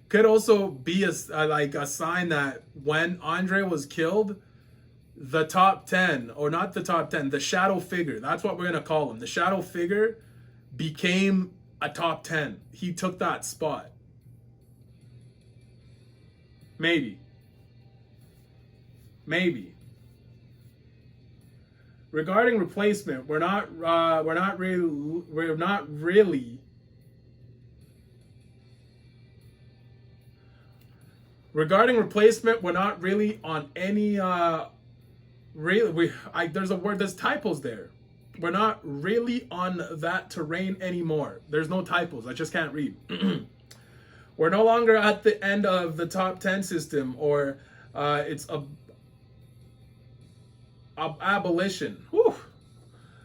Could also be like a sign that when Andre was killed, the top 10, or not the top 10, the shadow figure, that's what we're going to call him. The shadow figure became a top 10. He took that spot. Maybe. Maybe. Regarding replacement, we're not really regarding replacement, we're not really on any there's typos there. We're not really on that terrain anymore. There's no typos. I just can't read. We're no longer at the end of the top 10 system, or it's abolition. Whew.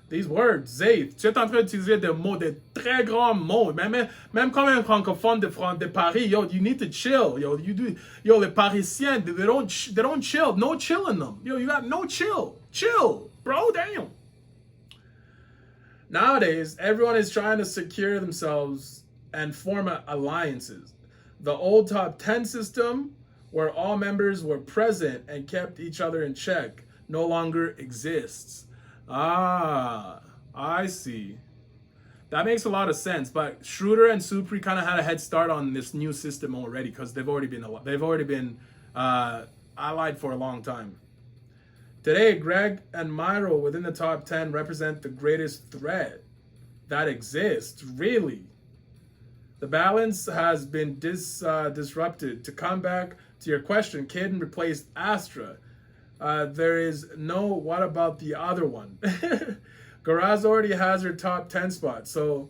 These words, Zayth, tu es en train d'utiliser des mots, des très grands mots. Même comme un francophone de Paris, yo, you need to chill. Yo, les Parisiens, they don't chill. No chill in them. Yo, you got no chill. Chill, bro, damn. Nowadays, everyone is trying to secure themselves and form alliances. The old top 10 system, where all members were present and kept each other in check, no longer exists. Ah, I see. That makes a lot of sense. But Schroeder and Supri kind of had a head start on this new system already, because they've already been allied for a long time. Today, Greg and Myro within the top 10 represent the greatest threat that exists. Really, the balance has been disrupted. To come back to your question, Caden replaced Astra. There is no what about the other one. Garaz already has her top 10 spot, so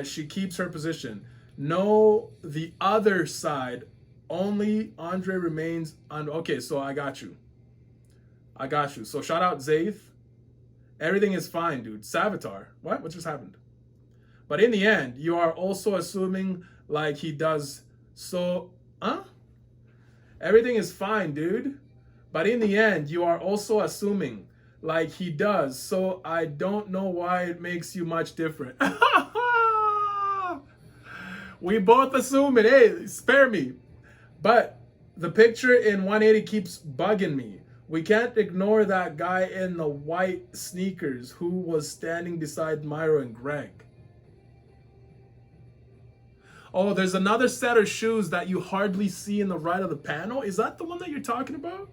she keeps her position. No, the other side, only Andre remains on. Okay, so I got you. So shout out Zayth. Everything is fine, dude. Savitar. What just happened? But in the end, you are also assuming like he does. So, everything is fine, dude. But in the end, you are also assuming like he does. So I don't know why it makes you much different. We both assume it. Hey, spare me. But the picture in 180 keeps bugging me. We can't ignore that guy in the white sneakers who was standing beside Myro and Greg. Oh, there's another set of shoes that you hardly see in the right of the panel. Is that the one that you're talking about?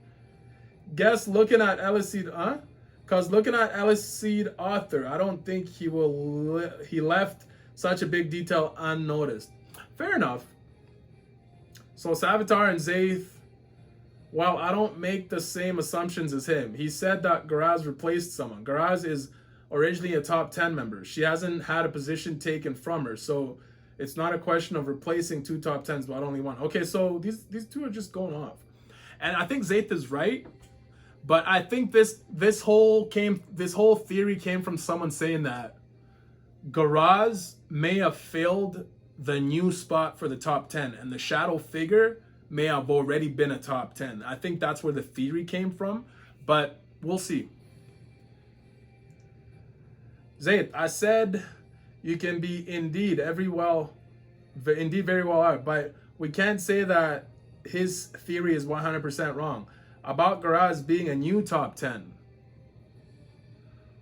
Guess looking at Eleceed, Because looking at Eleceed author, I don't think he left such a big detail unnoticed. Fair enough. So Savitar and Zayth, well, I don't make the same assumptions as him. He said that Garaz replaced someone. Garaz is originally a top 10 member. She hasn't had a position taken from her. So it's not a question of replacing 2 top 10s, but only 1. Okay, so these two are just going off. And I think Zayth is right. But I think this whole theory came from someone saying that Garaz may have filled the new spot for the top 10, and the shadow figure may have already been a top 10. I think that's where the theory came from, but we'll see. Zayth, I said you can be indeed very well are, but we can't say that his theory is 100% wrong. about Garaz being a new top 10.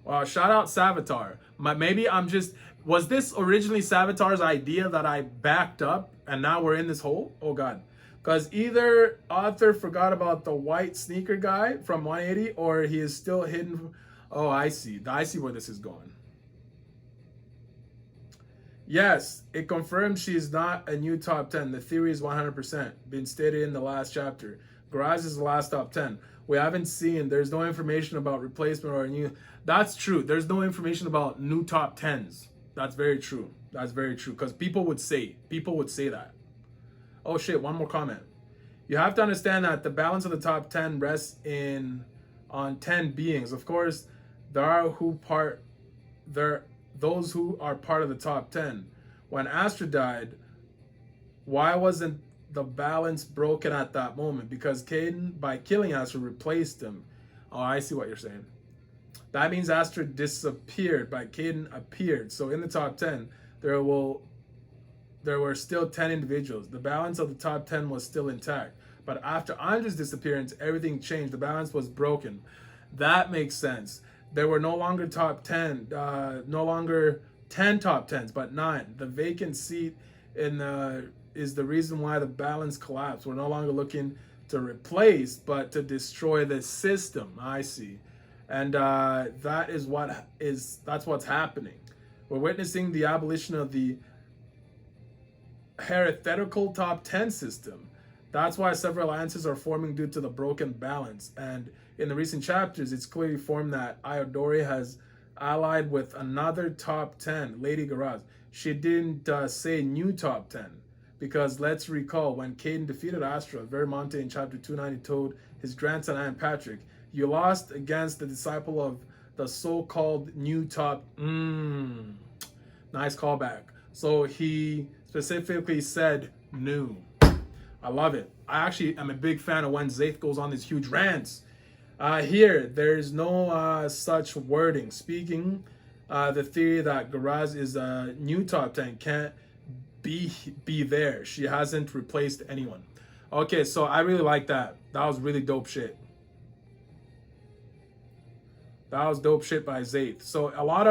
Wow, shout out Savitar. Maybe I'm just, was this originally Savitar's idea that I backed up and now we're in this hole? Oh God. Because either author forgot about the white sneaker guy from 180 or he is still hidden. Oh, I see. I see where this is going. Yes, it confirms she's not a new top 10. The theory is 100% been stated in the last chapter. Garaz is the last top 10. We haven't seen, there's no information about replacement or a new. That's true. There's no information about new top 10s. That's very true. That's very true. Because people would say that. Oh shit, one more comment. You have to understand that the balance of the top 10 rests on 10 beings. Of course, those who are part of the top 10. When Astra died, why wasn't the balance broken at that moment? Because Caden, by killing Astra, replaced him. Oh, I see what you're saying. That means Astra disappeared, but Caden appeared. So in the top 10, there were still 10 individuals. The balance of the top 10 was still intact. But after Andra's disappearance, everything changed. The balance was broken. That makes sense. There were no longer top 10, no longer 10 top 10s, but 9. The vacant seat is the reason why the balance collapsed. We're no longer looking to replace, but to destroy the system. I see. And that's what's happening. We're witnessing the abolition of the heretical top 10 system. That's why several alliances are forming due to the broken balance. And in the recent chapters, it's clearly formed that Iodori has allied with another top 10, Lady Garaz. She didn't say new top 10. Because let's recall, when Caden defeated Astra, Verimonte in chapter 290 told his grandson Ian Patrick, you lost against the disciple of the so-called new top. Nice callback. So he specifically said new. I love it. I actually am a big fan of when Zaith goes on these huge rants. Here, there's no such wording. Speaking, the theory that Garaz is a new top 10 can't be there. She hasn't replaced anyone. Okay, so I really like that. That was really dope shit. That was dope shit by Zaith. So a lot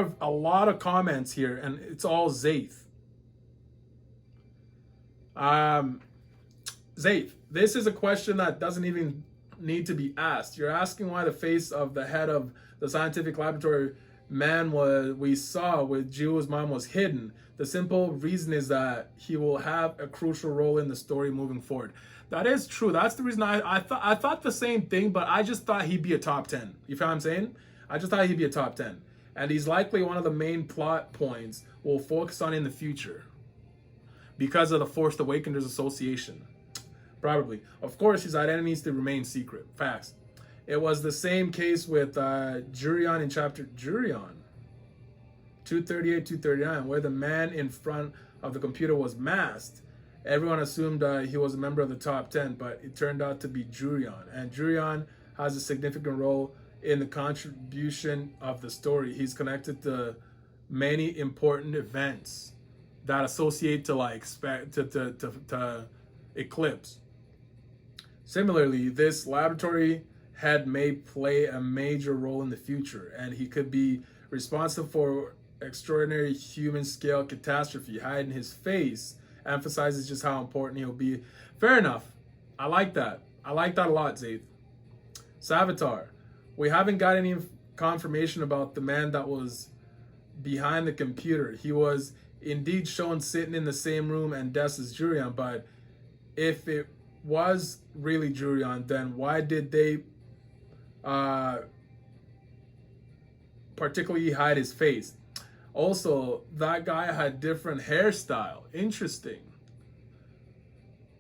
of comments here, and it's all Zaith. Zaith, this is a question that doesn't even need to be asked. You're asking why the face of the head of the scientific laboratory man we saw with Jiwo's mom was hidden. The simple reason is that he will have a crucial role in the story moving forward. That is true. That's the reason I thought the same thing, but I just thought he'd be a top 10. You feel what I'm saying? I just thought he'd be a top 10. And he's likely one of the main plot points we'll focus on in the future because of the Forced Awakeners Association. Probably. Of course, his identity needs to remain secret. Facts. It was the same case with Jurion in chapter 238, 239, where the man in front of the computer was masked. Everyone assumed he was a member of the top 10, but it turned out to be Jurion. And Jurion has a significant role in the contribution of the story. He's connected to many important events that associate to to Eclipse. Similarly, this laboratory head may play a major role in the future, and he could be responsible for extraordinary human scale catastrophe. Hiding his face emphasizes just how important he'll be. Fair enough. I like that. I like that a lot, Zaith. Savitar, we haven't got any confirmation about the man that was behind the computer. He was indeed shown sitting in the same room and desk as Jurion, but if it was really Jurion, then why did they particularly hide his face? Also, that guy had different hairstyle. Interesting.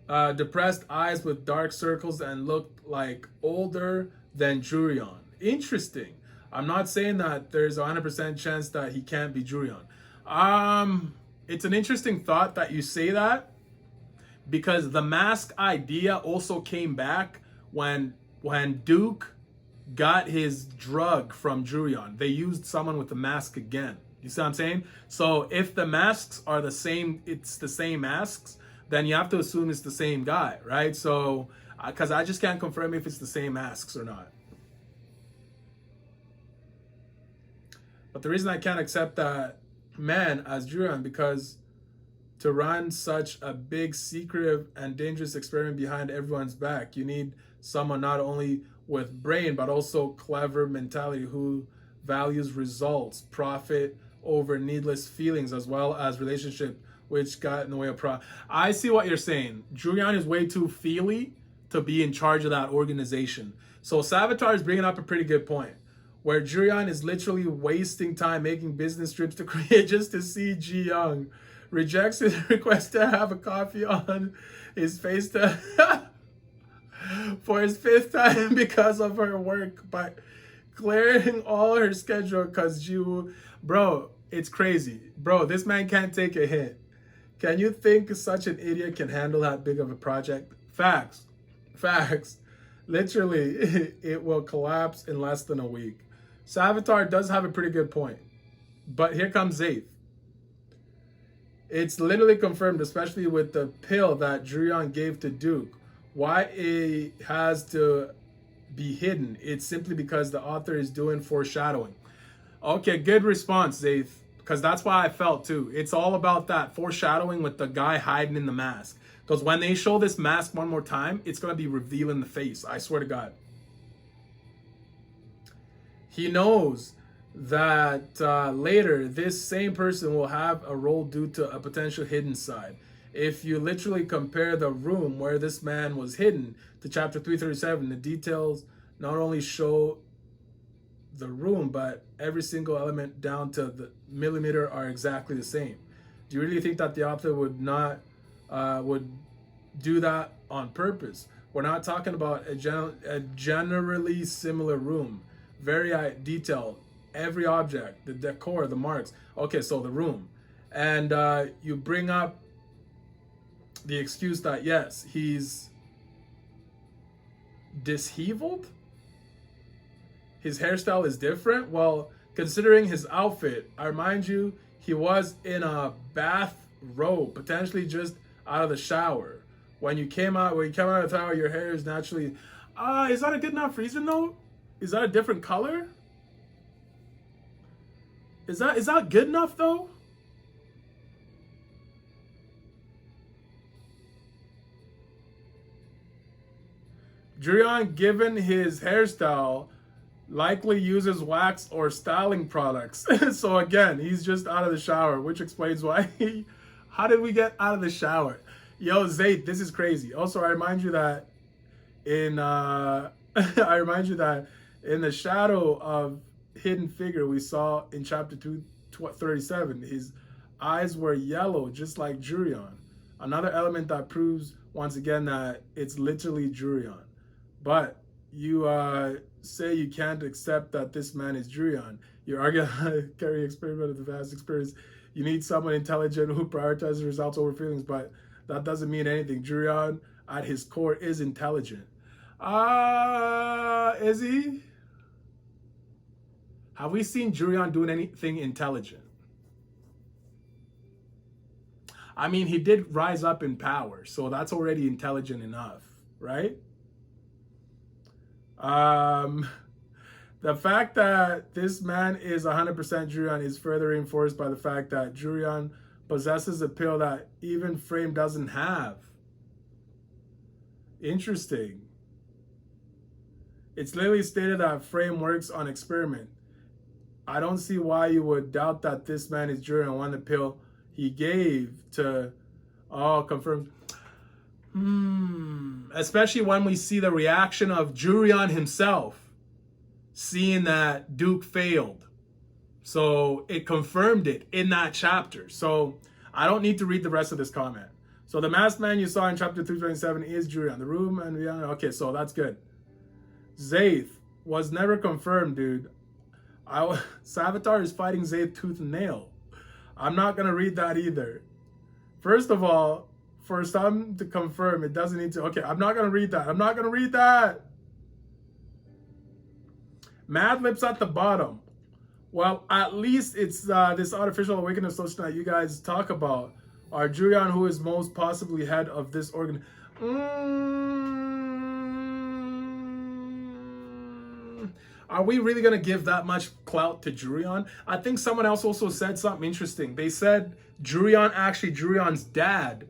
Depressed eyes with dark circles and looked like older than Jurion. Interesting. I'm not saying that there's a 100% chance that he can't be Jurion. It's an interesting thought that you say that, because the mask idea also came back when Duke got his drug from Jurion. They used someone with the mask again. You see what I'm saying? So if the masks are the same, it's the same masks, then you have to assume it's the same guy, right? So because I just can't confirm if it's the same masks or not. But the reason I can't accept that man as Jurian, because to run such a big, secretive, and dangerous experiment behind everyone's back, you need someone not only with brain, but also clever mentality, who values results, profit over needless feelings, as well as relationship, which got in the way of I see what you're saying. Jurian is way too feely to be in charge of that organization. So Savitar is bringing up a pretty good point, where Jurian is literally wasting time making business trips to Korea just to see Ji Young. Rejects his request to have a coffee on his face for his 5th time because of her work, but clearing all her schedule because bro, it's crazy. Bro, this man can't take a hint. Can you think such an idiot can handle that big of a project? Facts. Literally, it will collapse in less than a week. Savitar does have a pretty good point. But here comes Zaith. It's literally confirmed, especially with the pill that Jurian gave to Duke, why it has to be hidden. It's simply because the author is doing foreshadowing. Okay, good response, Zaith, because that's why I felt too. It's all about that foreshadowing with the guy hiding in the mask. Because when they show this mask one more time, it's going to be revealing the face. I swear to God. He knows that later this same person will have a role due to a potential hidden side. If you literally compare the room where this man was hidden to chapter 337, the details not only show the room, but every single element down to the millimeter are exactly the same. Do you really think that the author would not would do that on purpose? We're not talking about a generally similar room, very detailed, every object, the decor, the marks. Okay, so the room, and you bring up the excuse that yes, he's disheveled. His hairstyle is different. Well, considering his outfit, I remind you, he was in a bath robe, potentially just out of the shower. When you came out of the shower, your hair is naturally. Is that a good enough reason though? Is that a different color? Is that good enough though? Jurian, given his hairstyle, likely uses wax or styling products. So again, he's just out of the shower, which explains why how did we get out of the shower? Yo, Zayd, this is crazy. Also, I remind you that in the shadow of hidden figure we saw in chapter 237, his eyes were yellow, just like Jurian. Another element that proves once again that it's literally Jurian. But you say you can't accept that this man is Jurian. You're arguing carry experiment of the vast experience. You need someone intelligent who prioritizes results over feelings, but that doesn't mean anything. Jurian, at his core, is intelligent. Is he? Have we seen Jurian doing anything intelligent? I mean, he did rise up in power, so that's already intelligent enough, right? The fact that this man is 100% Jurian is further reinforced by the fact that Jurian possesses a pill that even Frame doesn't have. Interesting. It's literally stated that Frame works on experiment. I don't see why you would doubt that this man is Jurian when the pill he gave to confirm. Especially when we see the reaction of Jurian himself, seeing that Duke failed. So it confirmed it in that chapter. So I don't need to read the rest of this comment. So the masked man you saw in chapter 327 is Jurian. The room and okay, so that's good. Zaith was never confirmed, dude. Savitar is fighting Zaith tooth and nail. I'm not gonna read that either. First of all, for some to confirm, it doesn't need to. Okay, I'm not gonna read that. I'm not gonna read that. Mad Lips at the bottom. Well, at least it's this artificial awakening association that you guys talk about. Are Jurian, who is most possibly head of this organ. Are we really gonna give that much clout to Jurion? I think someone else also said something interesting. They said Jurion's dad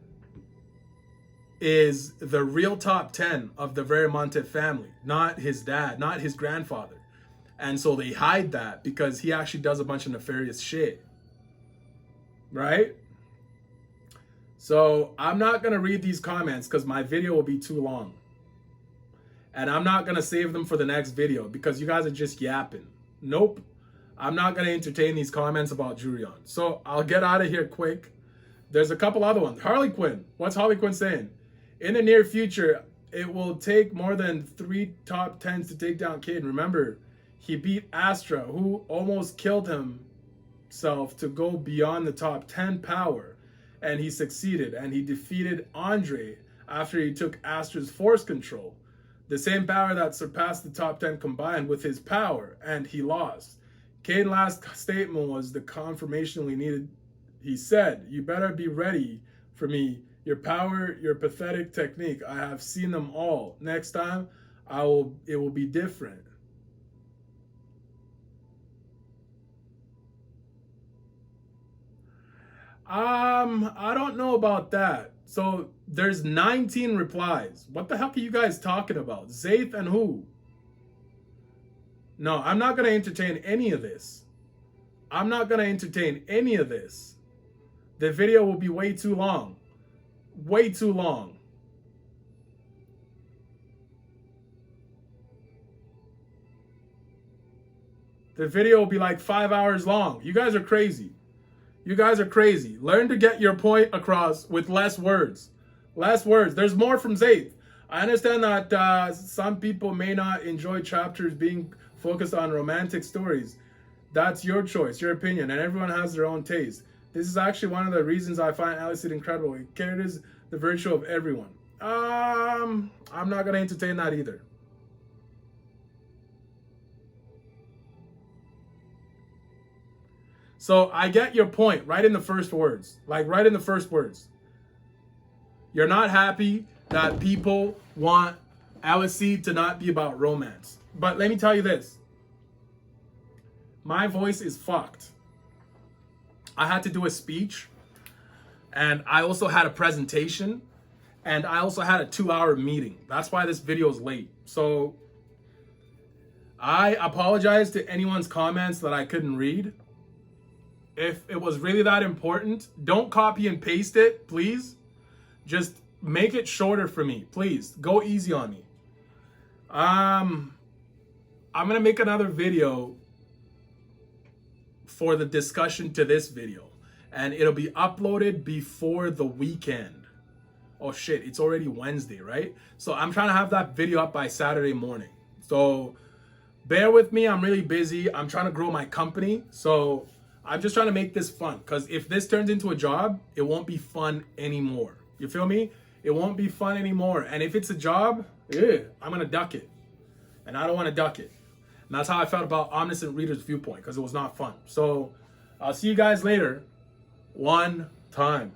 is the real top 10 of the Verimonte family, not his dad, not his grandfather. And so they hide that because he actually does a bunch of nefarious shit. Right? So I'm not going to read these comments because my video will be too long. And I'm not going to save them for the next video because you guys are just yapping. Nope. I'm not going to entertain these comments about Jurion. So I'll get out of here quick. There's a couple other ones. Harley Quinn. What's Harley Quinn saying? In the near future, it will take more than 3 top 10s to take down Caden. Remember, he beat Astra, who almost killed himself to go beyond the top 10 power. And he succeeded. And he defeated Andre after he took Astra's force control. The same power that surpassed the top 10 combined with his power. And he lost. Caden's last statement was the confirmation we needed. He said, "You better be ready for me. Your power, your pathetic technique. I have seen them all. Next time, it will be different." I don't know about that. So there's 19 replies. What the heck are you guys talking about? Zaith and who? No, I'm not going to entertain any of this. I'm not going to entertain any of this. The video will be way too long. Way too long. The video will be like 5 hours long. You guys are crazy. You guys are crazy. Learn to get your point across with less words. Less words. There's more from Zaith. I understand that some people may not enjoy chapters being focused on romantic stories. That's your choice, your opinion, and everyone has their own taste. This is actually one of the reasons I find Eleceed incredible. It carries the virtue of everyone. I'm not going to entertain that either. So I get your point right in the first words. Like right in the first words. You're not happy that people want Eleceed to not be about romance. But let me tell you this. My voice is fucked. I had to do a speech. And I also had a presentation. And I also had a 2-hour meeting. That's why this video is late. So I apologize to anyone's comments that I couldn't read. If it was really that important, don't copy and paste it, please. Just make it shorter for me, please. Go easy on me. I'm going to make another video for the discussion to this video. And it'll be uploaded before the weekend. Oh shit, it's already Wednesday, right? So I'm trying to have that video up by Saturday morning. So bear with me, I'm really busy. I'm trying to grow my company. So I'm just trying to make this fun. Because if this turns into a job, it won't be fun anymore. You feel me? It won't be fun anymore. And if it's a job, I'm going to duck it. And I don't want to duck it. And that's how I felt about Omniscient Reader's Viewpoint. Because it was not fun. So I'll see you guys later. One time.